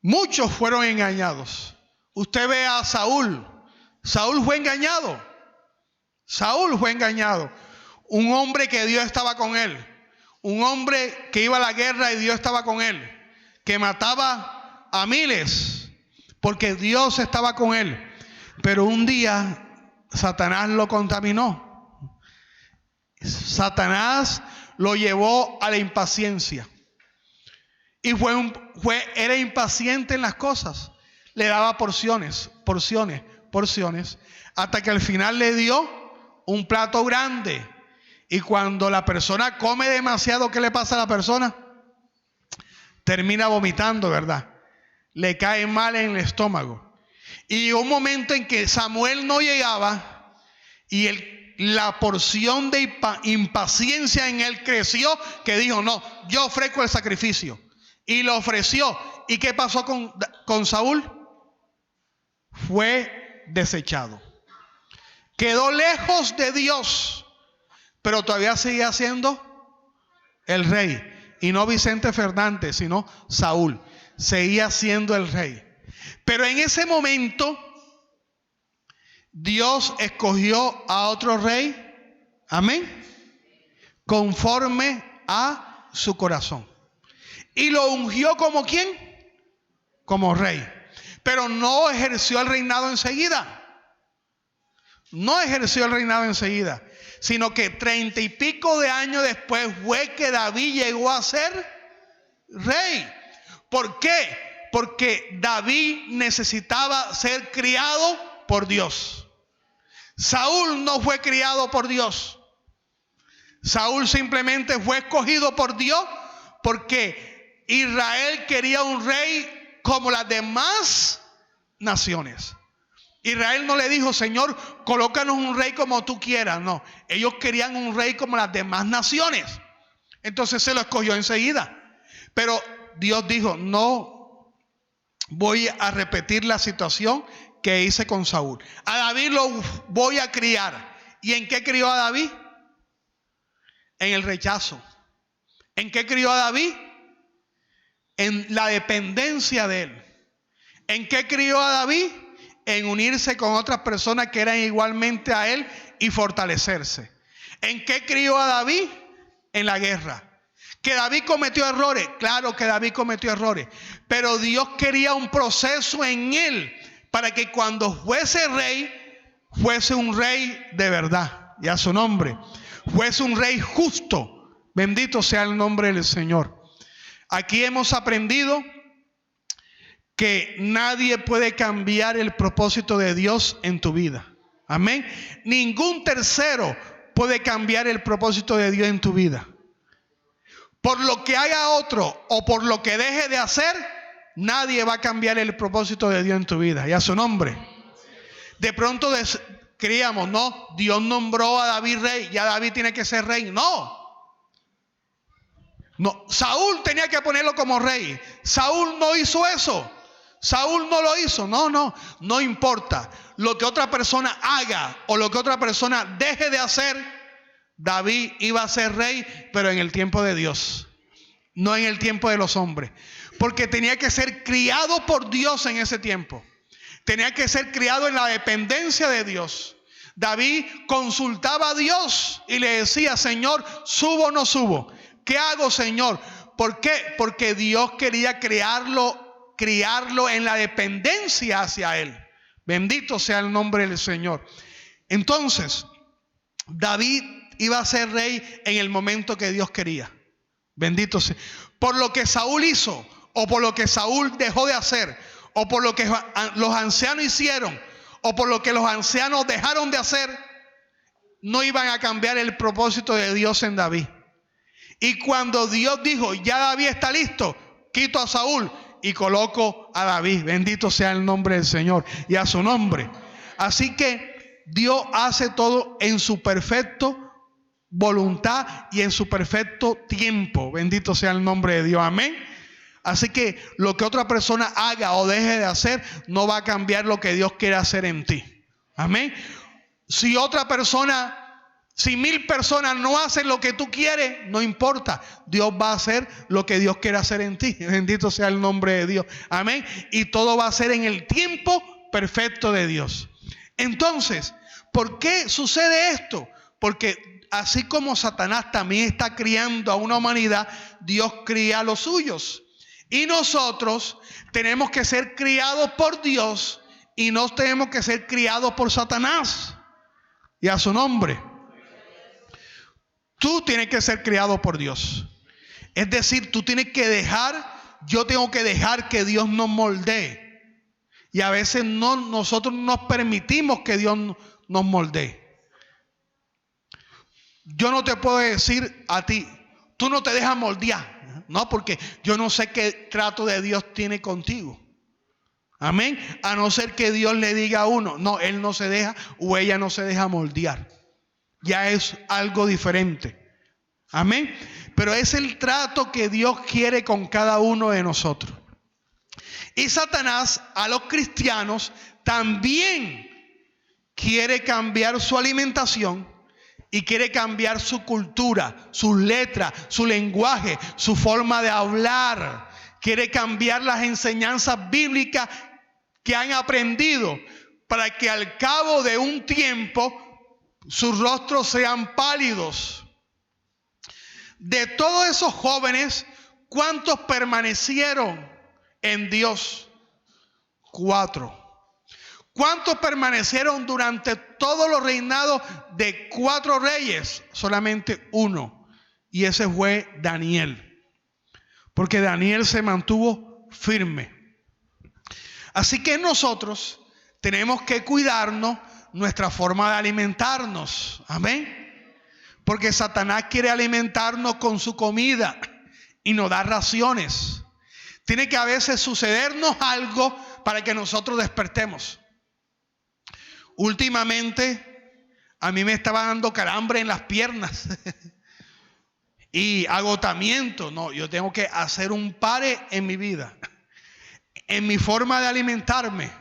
Speaker 1: Muchos fueron engañados. Usted ve a Saúl. Saúl fue engañado. Un hombre que Dios estaba con él. Un hombre que iba a la guerra y Dios estaba con él. Que mataba a miles porque Dios estaba con él. Pero un día Satanás lo contaminó. Satanás lo llevó a la impaciencia. Y era impaciente en las cosas. Le daba porciones, hasta que al final le dio un plato grande. Y cuando la persona come demasiado, ¿qué le pasa a la persona? Termina vomitando, ¿verdad? Le cae mal en el estómago. Y un momento en que Samuel no llegaba y la porción de impaciencia en él creció, que dijo, no, yo ofrezco el sacrificio. Y lo ofreció. ¿Y qué pasó con Saúl? Fue desechado. Quedó lejos de Dios. pero todavía seguía siendo el rey. Y no Vicente Fernández, sino Saúl. Seguía siendo el rey. Pero en ese momento, Dios escogió a otro rey. Amén. Conforme a su corazón. Y lo ungió como ¿quién? Como rey. Pero no ejerció el reinado enseguida. No ejerció el reinado enseguida. Sino que 30 y pico de años después fue que David llegó a ser rey. ¿Por qué? Porque David necesitaba ser criado por Dios. Saúl no fue criado por Dios. Saúl simplemente fue escogido por Dios porque Israel quería un rey como las demás naciones. Israel no le dijo, Señor, colócanos un rey como tú quieras. No, ellos querían un rey como las demás naciones. Entonces se lo escogió enseguida. Pero Dios dijo, no voy a repetir la situación que hice con Saúl. A David lo voy a criar. ¿Y en qué crió a David? En el rechazo. ¿En qué crió a David? En la dependencia de él. ¿En qué crió a David? En unirse con otras personas que eran igualmente a él y fortalecerse. ¿En qué crió a David? En la guerra. ¿Que David cometió errores? Claro que David cometió errores. Pero Dios quería un proceso en él para que cuando fuese rey, fuese un rey de verdad. Y a su nombre. Fuese un rey justo. Bendito sea el nombre del Señor. Aquí hemos aprendido que nadie puede cambiar el propósito de Dios en tu vida. Amén. Ningún tercero puede cambiar el propósito de Dios en tu vida. Por lo que haga otro o por lo que deje de hacer, nadie va a cambiar el propósito de Dios en tu vida. Y a su nombre. De pronto creíamos, no, Dios nombró a David rey, ya David tiene que ser rey. No, Saúl tenía que ponerlo como rey. Saúl no hizo eso. Saúl no lo hizo. No importa lo que otra persona haga o lo que otra persona deje de hacer. David iba a ser rey, pero en el tiempo de Dios, no en el tiempo de los hombres, porque tenía que ser criado por Dios en ese tiempo. Tenía que ser criado en la dependencia de Dios. David consultaba a Dios y le decía, Señor, ¿subo o no subo? ¿Qué hago, Señor? ¿Por qué? Porque Dios quería criarlo en la dependencia hacia Él. Bendito sea el nombre del Señor. Entonces, David iba a ser rey en el momento que Dios quería. Bendito sea. Por lo que Saúl hizo, o por lo que Saúl dejó de hacer, o por lo que los ancianos hicieron, o por lo que los ancianos dejaron de hacer, no iban a cambiar el propósito de Dios en David. Y cuando Dios dijo, ya David está listo, quito a Saúl y coloco a David. Bendito sea el nombre del Señor y a su nombre. Así que Dios hace todo en su perfecto voluntad y en su perfecto tiempo. Bendito sea el nombre de Dios. Amén. Así que lo que otra persona haga o deje de hacer no va a cambiar lo que Dios quiere hacer en ti. Amén. Si 1000 personas no hacen lo que tú quieres, no importa. Dios va a hacer lo que Dios quiere hacer en ti. Bendito sea el nombre de Dios. Amén. Y todo va a ser en el tiempo perfecto de Dios. Entonces, ¿por qué sucede esto? Porque así como Satanás también está criando a una humanidad, Dios cría a los suyos. Y nosotros tenemos que ser criados por Dios y no tenemos que ser criados por Satanás. Y a su nombre. Tú tienes que ser criado por Dios. Es decir, tú tienes que yo tengo que dejar que Dios nos moldee. Y a veces nosotros no nos permitimos que Dios nos moldee. Yo no te puedo decir a ti, tú no te dejas moldear. No, porque yo no sé qué trato de Dios tiene contigo. Amén. A no ser que Dios le diga a uno, no, él no se deja o ella no se deja moldear. Ya es algo diferente. Amén. Pero es el trato que Dios quiere con cada uno de nosotros. Y Satanás a los cristianos también quiere cambiar su alimentación, y quiere cambiar su cultura, sus letras, su lenguaje, su forma de hablar. Quiere cambiar las enseñanzas bíblicas que han aprendido para que al cabo de un tiempo sus rostros sean pálidos. De todos esos jóvenes, ¿cuántos permanecieron en Dios? 4. ¿Cuántos permanecieron durante todos los reinados de 4 reyes? Solamente 1. Y ese fue Daniel. Porque Daniel se mantuvo firme. Así que nosotros tenemos que cuidarnos nuestra forma de alimentarnos. Amén. Porque Satanás quiere alimentarnos con su comida y nos da raciones. Tiene que a veces sucedernos algo para que nosotros despertemos. Últimamente a mí me estaba dando calambre en las piernas y agotamiento. No, yo tengo que hacer un pare en mi vida, en mi forma de alimentarme.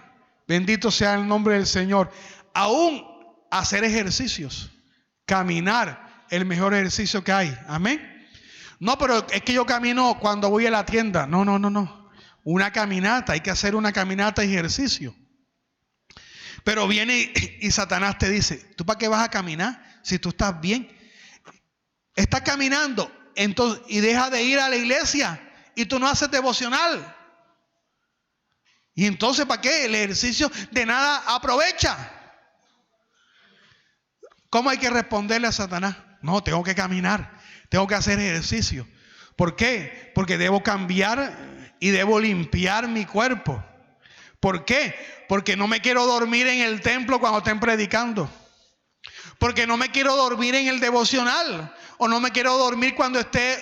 Speaker 1: Bendito sea el nombre del Señor. Aún hacer ejercicios, caminar, el mejor ejercicio que hay. Amén. No, pero es que yo camino cuando voy a la tienda. No. Una caminata, hay que hacer una caminata y ejercicio. Pero viene y Satanás te dice, ¿tú para qué vas a caminar si tú estás bien? Estás caminando entonces, y deja de ir a la iglesia y tú no haces devocional. Y entonces, ¿para qué? El ejercicio de nada aprovecha. ¿Cómo hay que responderle a Satanás? No, tengo que caminar, tengo que hacer ejercicio. ¿Por qué? Porque debo cambiar y debo limpiar mi cuerpo. ¿Por qué? Porque no me quiero dormir en el templo cuando estén predicando. Porque no me quiero dormir en el devocional. O no me quiero dormir cuando esté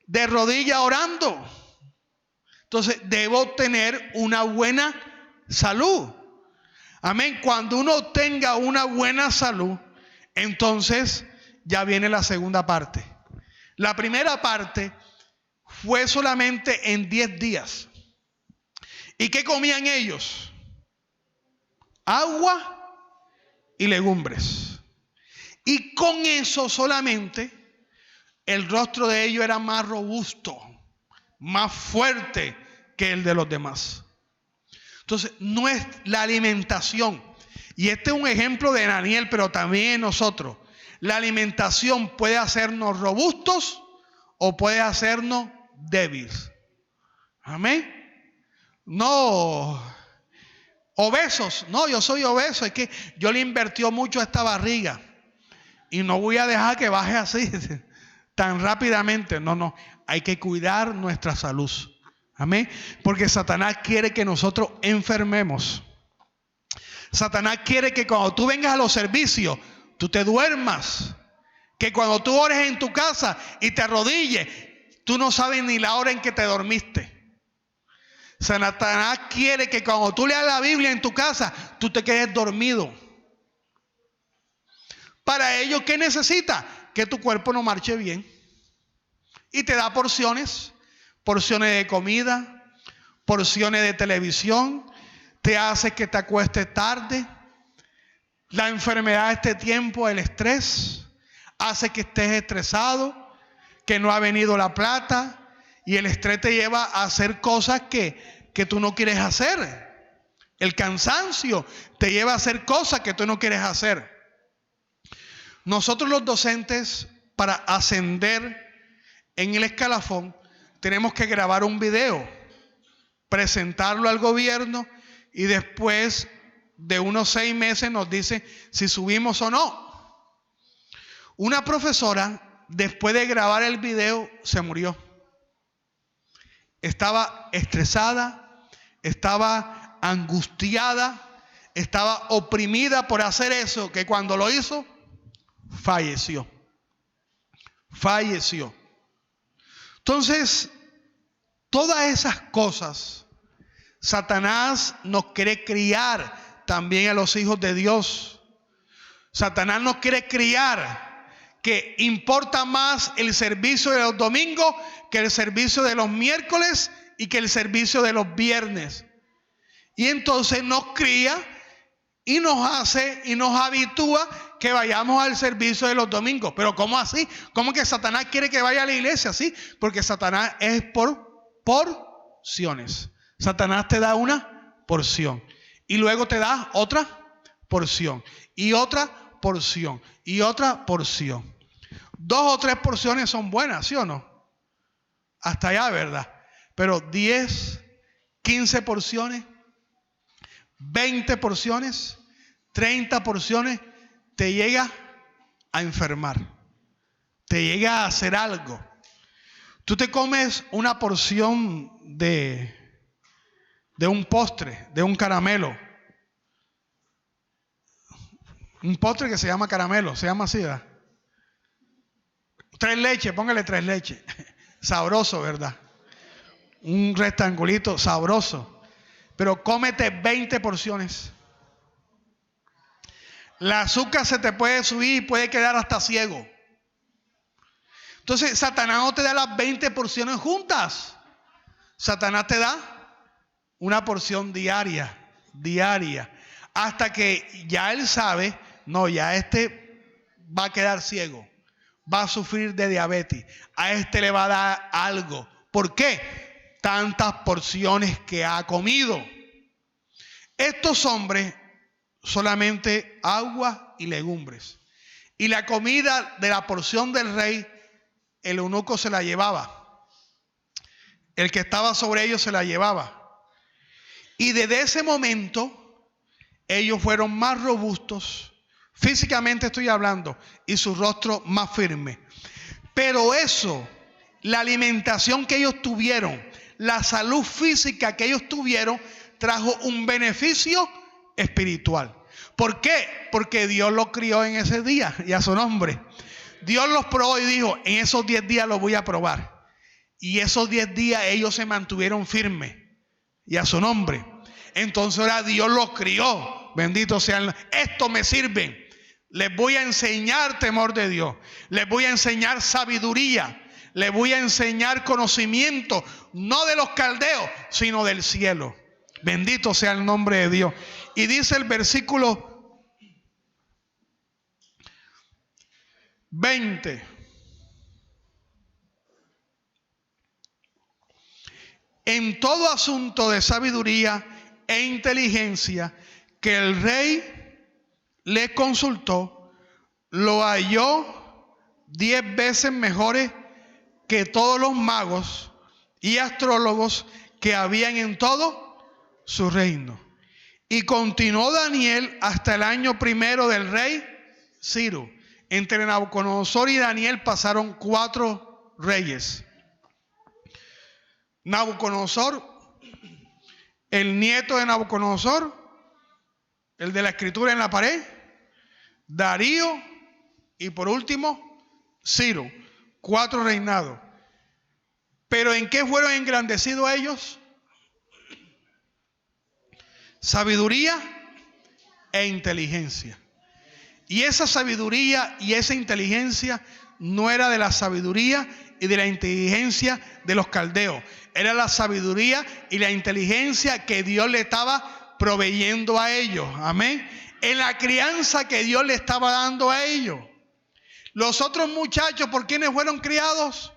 Speaker 1: de rodillas orando. Entonces debo tener una buena salud. Amén. Cuando uno tenga una buena salud, entonces ya viene la segunda parte. La primera parte fue solamente en 10 días. ¿Y qué comían ellos? Agua y legumbres. Y con eso solamente el rostro de ellos era más robusto, más fuerte que el de los demás. Entonces, no es la alimentación. Y este es un ejemplo de Daniel, pero también nosotros. La alimentación puede hacernos robustos o puede hacernos débiles. Amén. No, obesos. No, yo soy obeso. Es que yo le invirtió mucho a esta barriga. Y no voy a dejar que baje así tan rápidamente. No. Hay que cuidar nuestra salud. Amén. Porque Satanás quiere que nosotros enfermemos. Satanás quiere que cuando tú vengas a los servicios, tú te duermas. Que cuando tú ores en tu casa y te arrodilles, tú no sabes ni la hora en que te dormiste. Satanás quiere que cuando tú leas la Biblia en tu casa, tú te quedes dormido. Para ello, ¿qué necesita? Que tu cuerpo no marche bien. Y te da porciones de comida, porciones de televisión, te hace que te acuestes tarde. La enfermedad de este tiempo, el estrés, hace que estés estresado, que no ha venido la plata. Y el estrés te lleva a hacer cosas que tú no quieres hacer. El cansancio te lleva a hacer cosas que tú no quieres hacer. Nosotros los docentes, para ascender en el escalafón, tenemos que grabar un video, presentarlo al gobierno y después de unos 6 meses nos dicen si subimos o no. Una profesora, después de grabar el video, se murió. Estaba estresada, estaba angustiada, estaba oprimida por hacer eso, que cuando lo hizo, falleció. Entonces, todas esas cosas, Satanás nos quiere criar también a los hijos de Dios. Satanás nos quiere criar que importa más el servicio de los domingos que el servicio de los miércoles y que el servicio de los viernes. Y entonces nos cría y nos habitúa que vayamos al servicio de los domingos. Pero ¿cómo así? ¿Cómo que Satanás quiere que vaya a la iglesia así? Porque Satanás es por porciones. Satanás te da una porción y luego te da otra porción y otra porción y otra porción. 2 o 3 porciones son buenas, ¿sí o no? Hasta allá, ¿verdad? Pero 10, 15 porciones, 20 porciones, 30 porciones, te llega a enfermar, te llega a hacer algo. Tú te comes una porción de un postre, de un caramelo. Un postre que se llama caramelo, se llama así, ¿verdad? 3 leches, póngale 3 leches. Sabroso, ¿verdad? Un rectangulito sabroso. Pero cómete 20 porciones. La azúcar se te puede subir y puede quedar hasta ciego. Entonces, Satanás no te da las 20 porciones juntas. Satanás te da una porción diaria. Hasta que ya él sabe, no, ya este va a quedar ciego. Va a sufrir de diabetes. A este le va a dar algo. ¿Por qué? Tantas porciones que ha comido. Estos hombres solamente agua y legumbres. Y la comida de la porción del rey, el eunuco se la llevaba. El que estaba sobre ellos se la llevaba. Y desde ese momento, ellos fueron más robustos. Físicamente estoy hablando, y su rostro más firme. Pero eso, la alimentación que ellos tuvieron, la salud física que ellos tuvieron, trajo un beneficio espiritual. ¿Por qué? Porque Dios los crió en ese día y a su nombre. Dios los probó y dijo, en esos 10 días los voy a probar. Y esos 10 días ellos se mantuvieron firmes y a su nombre. Entonces ahora Dios los crió. Bendito sean. Esto me sirven. Les voy a enseñar temor de Dios. Les voy a enseñar sabiduría. Les voy a enseñar conocimiento. No de los caldeos, sino del cielo. Bendito sea el nombre de Dios. Y dice el versículo 20. En todo asunto de sabiduría e inteligencia que el rey le consultó, lo halló 10 veces mejores que todos los magos y astrólogos que habían en todo su reino. Y continuó Daniel hasta el año primero del rey Ciro. Entre Nabucodonosor y Daniel pasaron 4 reyes. Nabucodonosor, el nieto de Nabucodonosor, el de la escritura en la pared, Darío y por último Ciro. 4 reinados. Pero ¿en qué fueron engrandecidos ellos? Sabiduría e inteligencia. Y esa sabiduría y esa inteligencia no era de la sabiduría y de la inteligencia de los caldeos. Era la sabiduría y la inteligencia que Dios le estaba proveyendo a ellos. Amén. En la crianza que Dios le estaba dando a ellos. Los otros muchachos, ¿por quiénes fueron criados?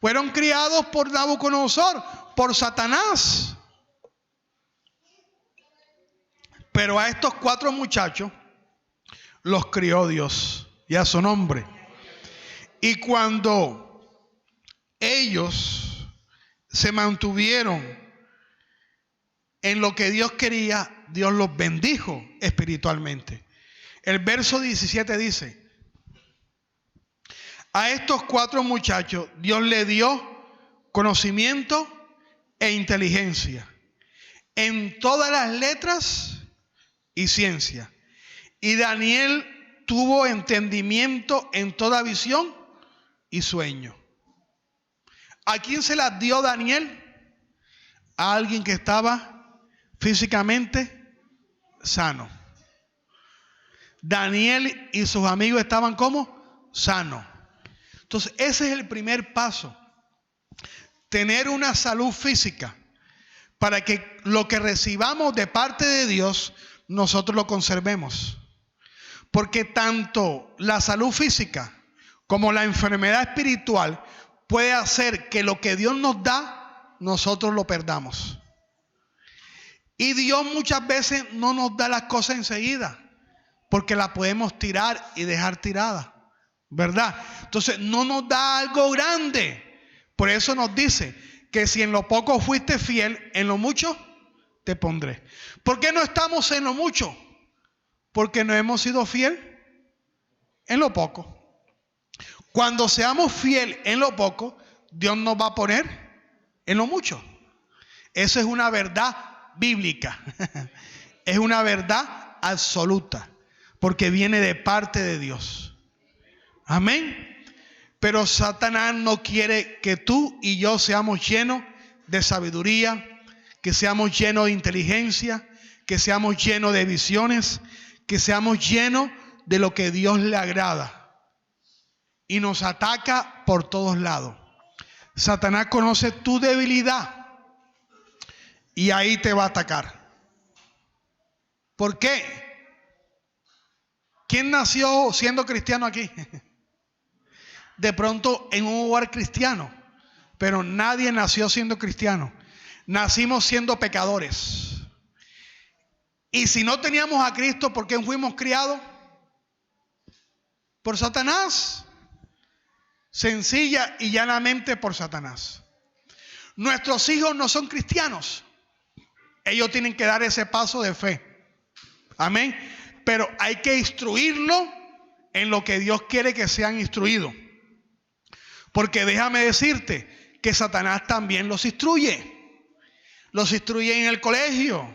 Speaker 1: Fueron criados por Nabucodonosor, por Satanás. Pero a estos 4 muchachos los crió Dios y a su nombre. Y cuando ellos se mantuvieron en lo que Dios quería, Dios los bendijo espiritualmente. El verso 17 dice: a estos 4 muchachos Dios le dio conocimiento e inteligencia en todas las letras y ciencia. Y Daniel tuvo entendimiento en toda visión y sueño. ¿A quién se las dio Daniel? A alguien que estaba físicamente sano. Daniel y sus amigos estaban ¿cómo? Sanos. Entonces ese es el primer paso. Tener una salud física para que lo que recibamos de parte de Dios nosotros lo conservemos. Porque tanto la salud física como la enfermedad espiritual puede hacer que lo que Dios nos da, nosotros lo perdamos. Y Dios muchas veces no nos da las cosas enseguida, porque las podemos tirar y dejar tiradas, ¿verdad? Entonces no nos da algo grande. Por eso nos dice que si en lo poco fuiste fiel, en lo mucho te pondré. ¿Por qué no estamos en lo mucho? Porque no hemos sido fiel en lo poco. Cuando seamos fiel en lo poco, Dios nos va a poner en lo mucho. Eso es una verdad bíblica. Es una verdad absoluta, porque viene de parte de Dios. Amén. Pero Satanás no quiere que tú y yo seamos llenos de sabiduría, que seamos llenos de inteligencia, que seamos llenos de visiones, que seamos llenos de lo que Dios le agrada. Y nos ataca por todos lados. Satanás conoce tu debilidad y ahí te va a atacar. ¿Por qué? ¿Quién nació siendo cristiano aquí? De pronto en un hogar cristiano, pero nadie nació siendo cristiano. Nacimos siendo pecadores. Y si no teníamos a Cristo, ¿por qué fuimos criados? Por Satanás. Sencilla y llanamente por Satanás. Nuestros hijos no son cristianos. Ellos tienen que dar ese paso de fe. Amén. Pero hay que instruirlos en lo que Dios quiere que sean instruidos. Porque déjame decirte que Satanás también los instruye. Los instruye en el colegio.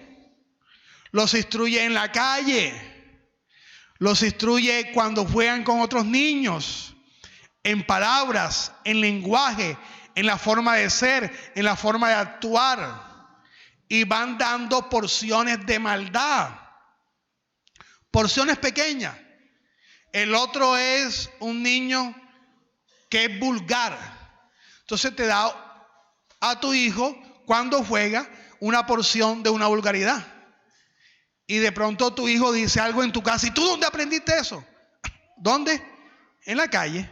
Speaker 1: Los instruye en la calle. Los instruye cuando juegan con otros niños. En palabras, en lenguaje, en la forma de ser, en la forma de actuar. Y van dando porciones de maldad. Porciones pequeñas. El otro es un niño que es vulgar. Entonces te da a tu hijo, cuando juega, una porción de una vulgaridad. Y de pronto tu hijo dice algo en tu casa. ¿Y tú dónde aprendiste eso? ¿Dónde? En la calle.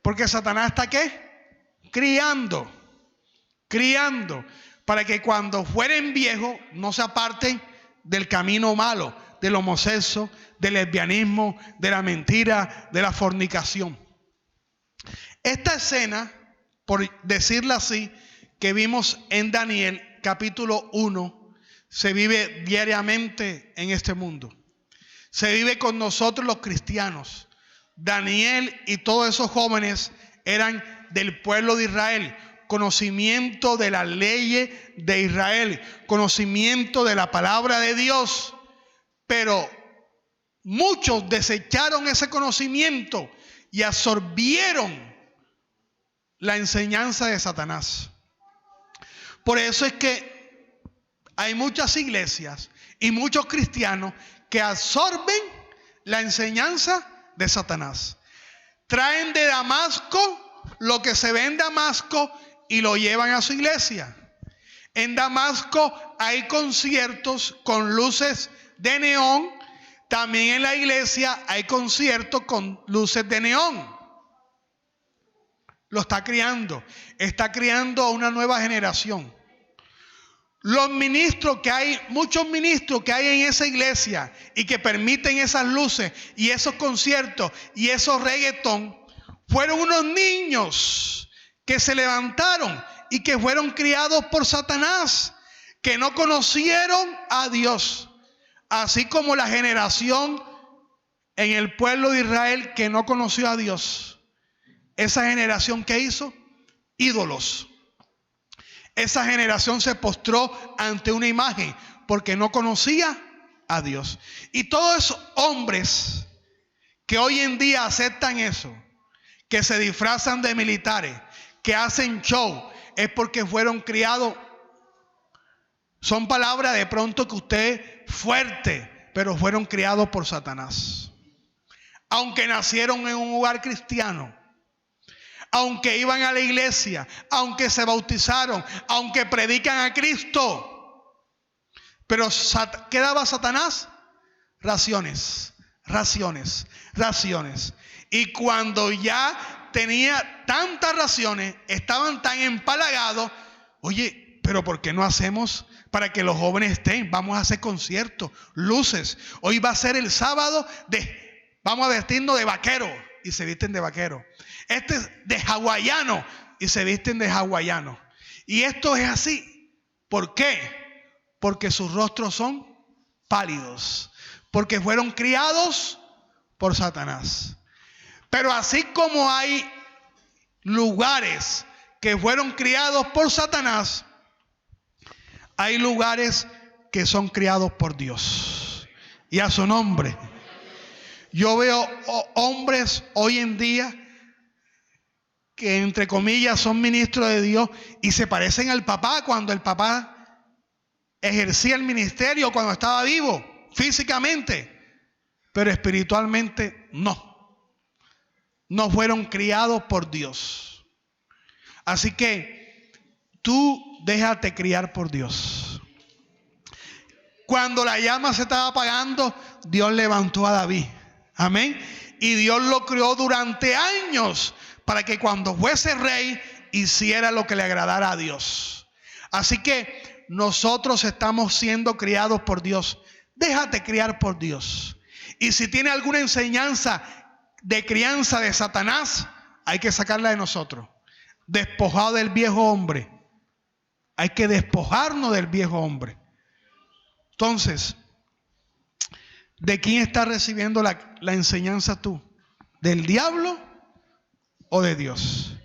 Speaker 1: Porque Satanás está ¿qué? Criando. Para que cuando fueren viejos no se aparten del camino malo, del homosexualismo, del lesbianismo, de la mentira, de la fornicación. Esta escena, por decirla así, que vimos en Daniel capítulo 1, se vive diariamente en este mundo. Se vive con nosotros los cristianos. Daniel y todos esos jóvenes eran del pueblo de Israel. Conocimiento de las leyes de Israel. Conocimiento de la palabra de Dios. Pero muchos desecharon ese conocimiento y absorbieron la enseñanza de Satanás. Por eso es que hay muchas iglesias y muchos cristianos que absorben la enseñanza de Satanás. Traen de Damasco lo que se ve en Damasco y lo llevan a su iglesia. En Damasco hay conciertos con luces de neón. También en la iglesia hay conciertos con luces de neón. Lo está criando. Está criando a una nueva generación. Los ministros que hay, muchos ministros que hay en esa iglesia y que permiten esas luces y esos conciertos y esos reggaetón, fueron unos niños que se levantaron y que fueron criados por Satanás, que no conocieron a Dios. Así como la generación en el pueblo de Israel que no conoció a Dios. Esa generación que hizo ídolos. Esa generación se postró ante una imagen porque no conocía a Dios. Y todos esos hombres que hoy en día aceptan eso, que se disfrazan de militares, que hacen show, es porque fueron criados. Son palabras de pronto que usted fuerte, pero fueron criados por Satanás. Aunque nacieron en un hogar cristiano, aunque iban a la iglesia, aunque se bautizaron, aunque predican a Cristo. Pero ¿qué daba Satanás? raciones, raciones, raciones. Y cuando ya tenía tantas raciones, estaban tan empalagados. Oye, pero ¿por qué no hacemos para que los jóvenes estén? Vamos a hacer conciertos, luces. Hoy va a ser el sábado vamos a vestirnos de vaquero, y se visten de vaquero. Este es de hawaiano, y se visten de hawaiano. Y esto es así. ¿Por qué? Porque sus rostros son pálidos, porque fueron criados por Satanás. Pero así como hay lugares que fueron criados por Satanás, hay lugares que son criados por Dios. Y a su nombre. Yo veo hombres hoy en día que entre comillas son ministros de Dios y se parecen al papá cuando el papá ejercía el ministerio, cuando estaba vivo físicamente, pero espiritualmente no fueron criados por Dios. Así que tú déjate criar por Dios. Cuando la llama se estaba apagando, Dios levantó a David, amén, y Dios lo crió durante años para que cuando fuese rey hiciera lo que le agradara a Dios. Así que nosotros estamos siendo criados por Dios. Déjate criar por Dios. Y si tiene alguna enseñanza de crianza de Satanás, hay que sacarla de nosotros. Despojado del viejo hombre. Hay que despojarnos del viejo hombre. Entonces, ¿de quién estás recibiendo la enseñanza tú? ¿Del diablo o de Dios?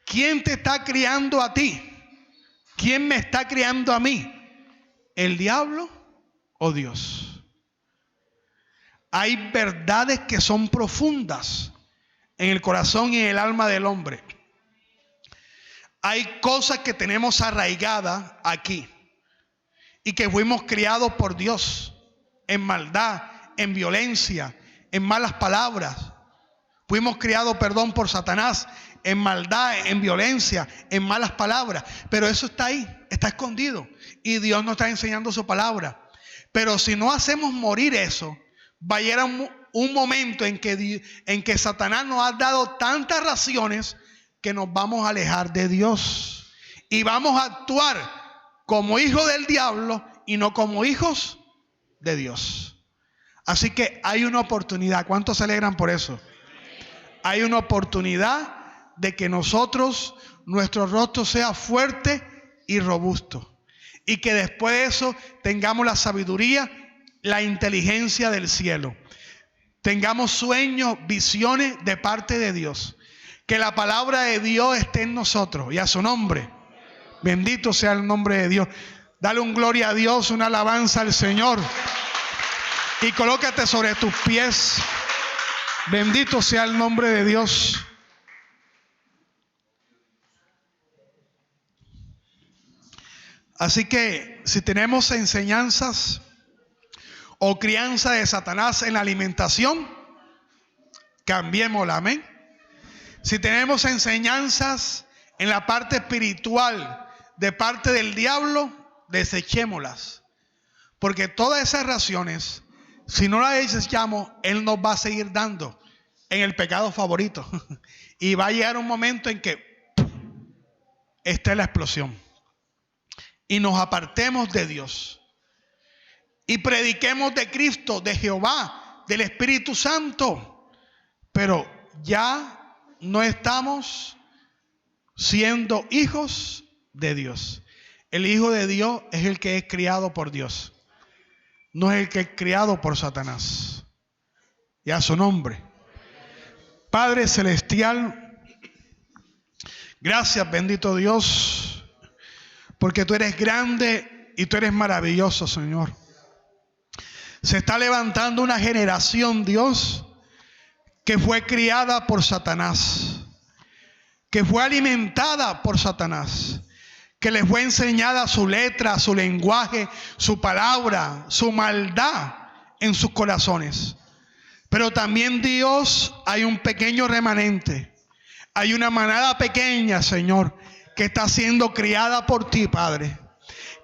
Speaker 1: ¿Quién te está criando a ti? ¿Quién me está criando a mí? ¿El diablo o Dios? Hay verdades que son profundas en el corazón y en el alma del hombre. Hay cosas que tenemos arraigadas aquí y que fuimos criados por Dios en maldad, en violencia, en malas palabras. Fuimos criados, por Satanás en maldad, en violencia, en malas palabras. Pero eso está ahí, está escondido. Y Dios nos está enseñando su palabra. Pero si no hacemos morir eso, va a llegar un momento en que Satanás nos ha dado tantas raciones que nos vamos a alejar de Dios. Y vamos a actuar como hijos del diablo y no como hijos de Dios. Así que hay una oportunidad. ¿Cuántos se alegran por eso? Hay una oportunidad de que nuestro rostro sea fuerte y robusto. Y que después de eso tengamos la sabiduría, la inteligencia del cielo. Tengamos sueños, visiones de parte de Dios. Que la palabra de Dios esté en nosotros y a su nombre. Bendito sea el nombre de Dios. Dale un gloria a Dios, una alabanza al Señor. Y colócate sobre tus pies. Bendito sea el nombre de Dios. Así que si tenemos enseñanzas o crianza de Satanás en la alimentación, cambiémosla, amén. Si tenemos enseñanzas en la parte espiritual de parte del diablo, desechémoslas. Porque todas esas raciones, si no las desechamos, Él nos va a seguir dando en el pecado favorito. Y va a llegar un momento en que esté la explosión. Y nos apartemos de Dios. Y prediquemos de Cristo, de Jehová, del Espíritu Santo. Pero ya no estamos siendo hijos de Dios. El hijo de Dios es el que es criado por Dios. No es el que es criado por Satanás. Y a su nombre. Padre celestial, gracias, bendito Dios, porque tú eres grande y tú eres maravilloso, Señor. Se está levantando una generación, Dios, que fue criada por Satanás, que fue alimentada por Satanás, que les fue enseñada su letra, su lenguaje, su palabra, su maldad en sus corazones. Pero también, Dios, hay un pequeño remanente. Hay una manada pequeña, Señor, que está siendo criada por ti, Padre.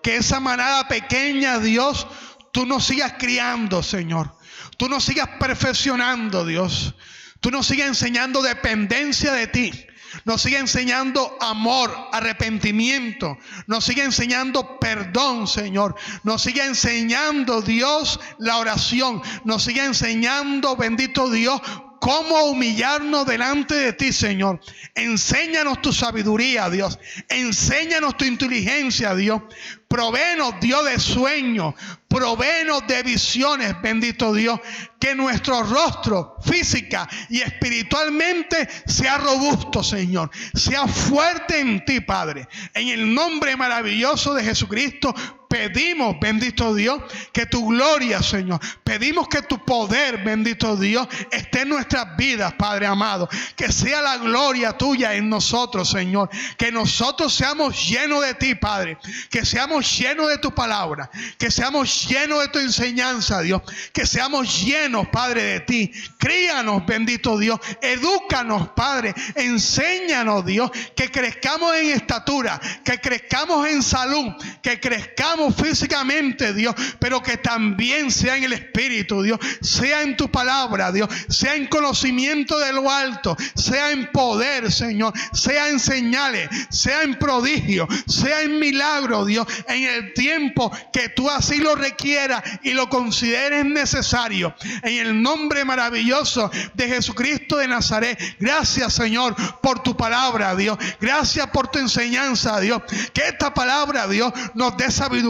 Speaker 1: Que esa manada pequeña, Dios, tú nos sigas criando, Señor. Tú nos sigas perfeccionando, Dios. Tú nos sigas enseñando dependencia de ti. Nos sigue enseñando amor, arrepentimiento. Nos sigue enseñando perdón, Señor. Nos sigue enseñando, Dios, la oración. Nos sigue enseñando, bendito Dios, cómo humillarnos delante de ti, Señor. Enséñanos tu sabiduría, Dios. Enséñanos tu inteligencia, Dios. Provéenos, Dios, de sueños. Provéenos de visiones, bendito Dios. Que nuestro rostro física y espiritualmente sea robusto, Señor. Sea fuerte en ti, Padre. En el nombre maravilloso de Jesucristo pedimos, bendito Dios, que tu gloria, Señor. Pedimos que tu poder, bendito Dios, esté en nuestras vidas, Padre amado. Que sea la gloria tuya en nosotros, Señor. Que nosotros seamos llenos de ti, Padre. Que seamos llenos de tu palabra. Que seamos llenos de tu enseñanza, Dios. Que seamos llenos, Padre, de ti. Críanos, bendito Dios. Edúcanos, Padre. Enséñanos, Dios. Que crezcamos en estatura. Que crezcamos en salud. Que crezcamos físicamente, Dios, pero que también sea en el Espíritu, Dios, sea en tu palabra, Dios, sea en conocimiento de lo alto, sea en poder, Señor, sea en señales, sea en prodigio, sea en milagro, Dios, en el tiempo que tú así lo requieras y lo consideres necesario, en el nombre maravilloso de Jesucristo de Nazaret. Gracias, Señor, por tu palabra, Dios, gracias por tu enseñanza, Dios, que esta palabra, Dios, nos dé sabiduría,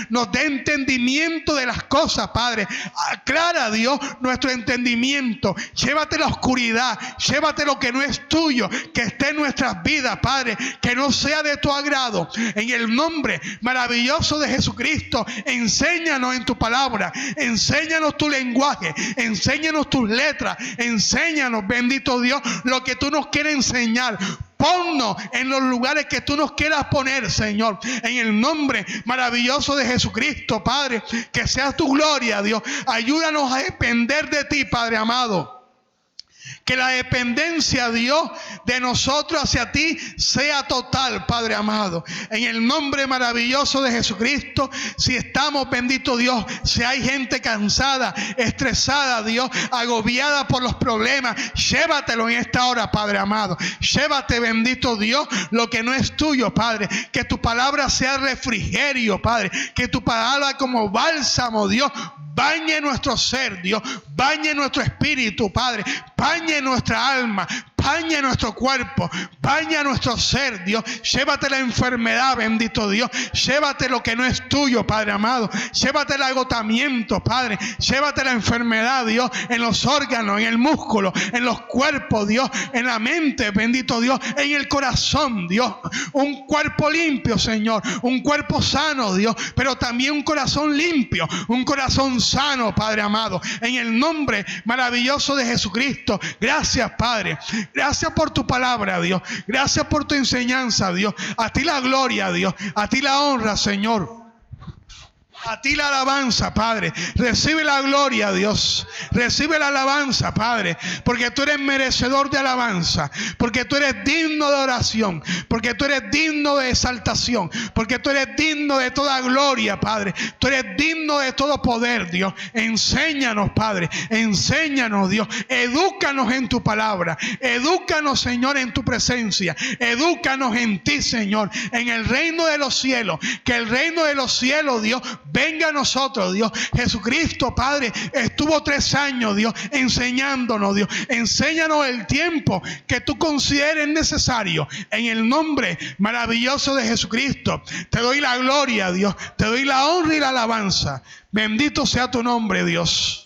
Speaker 1: nos dé entendimiento de las cosas, Padre. Aclara, Dios, nuestro entendimiento. Llévate la oscuridad, llévate lo que no es tuyo, que esté en nuestras vidas, Padre, que no sea de tu agrado. En el nombre maravilloso de Jesucristo, enséñanos en tu palabra, enséñanos tu lenguaje, enséñanos tus letras, enséñanos, bendito Dios, lo que tú nos quieres enseñar. Ponnos en los lugares que tú nos quieras poner, Señor. En el nombre maravilloso de Jesucristo, Padre. Que sea tu gloria, Dios. Ayúdanos a depender de ti, Padre amado. Que la dependencia, Dios, de nosotros hacia ti sea total, Padre amado. En el nombre maravilloso de Jesucristo, si estamos, bendito Dios, si hay gente cansada, estresada, Dios, agobiada por los problemas, llévatelo en esta hora, Padre amado. Llévate, bendito Dios, lo que no es tuyo, Padre. Que tu palabra sea refrigerio, Padre. Que tu palabra como bálsamo, Dios, bañe nuestro ser, Dios. Bañe nuestro espíritu, Padre. Bañe nuestra alma. Baña nuestro cuerpo, baña nuestro ser, Dios. Llévate la enfermedad, bendito Dios. Llévate lo que no es tuyo, Padre amado. Llévate el agotamiento, Padre. Llévate la enfermedad, Dios, en los órganos, en el músculo, en los cuerpos, Dios, en la mente, bendito Dios, en el corazón, Dios. Un cuerpo limpio, Señor. Un cuerpo sano, Dios, pero también un corazón limpio, un corazón sano, Padre amado. En el nombre maravilloso de Jesucristo. Gracias, Padre. Gracias por tu palabra, Dios. Gracias por tu enseñanza, Dios. A ti la gloria, Dios. A ti la honra, Señor. A ti la alabanza, Padre. Recibe la gloria, Dios. Recibe la alabanza, Padre. Porque tú eres merecedor de alabanza. Porque tú eres digno de oración. Porque tú eres digno de exaltación. Porque tú eres digno de toda gloria, Padre. Tú eres digno de todo poder, Dios. Enséñanos, Padre. Enséñanos, Dios. Edúcanos en tu palabra. Edúcanos, Señor, en tu presencia. Edúcanos en ti, Señor. En el reino de los cielos. Que el reino de los cielos, Dios, venga a nosotros, Dios. Jesucristo, Padre, estuvo 3 años, Dios, enseñándonos, Dios. Enséñanos el tiempo que tú consideres necesario. En el nombre maravilloso de Jesucristo, te doy la gloria, Dios. Te doy la honra y la alabanza. Bendito sea tu nombre, Dios.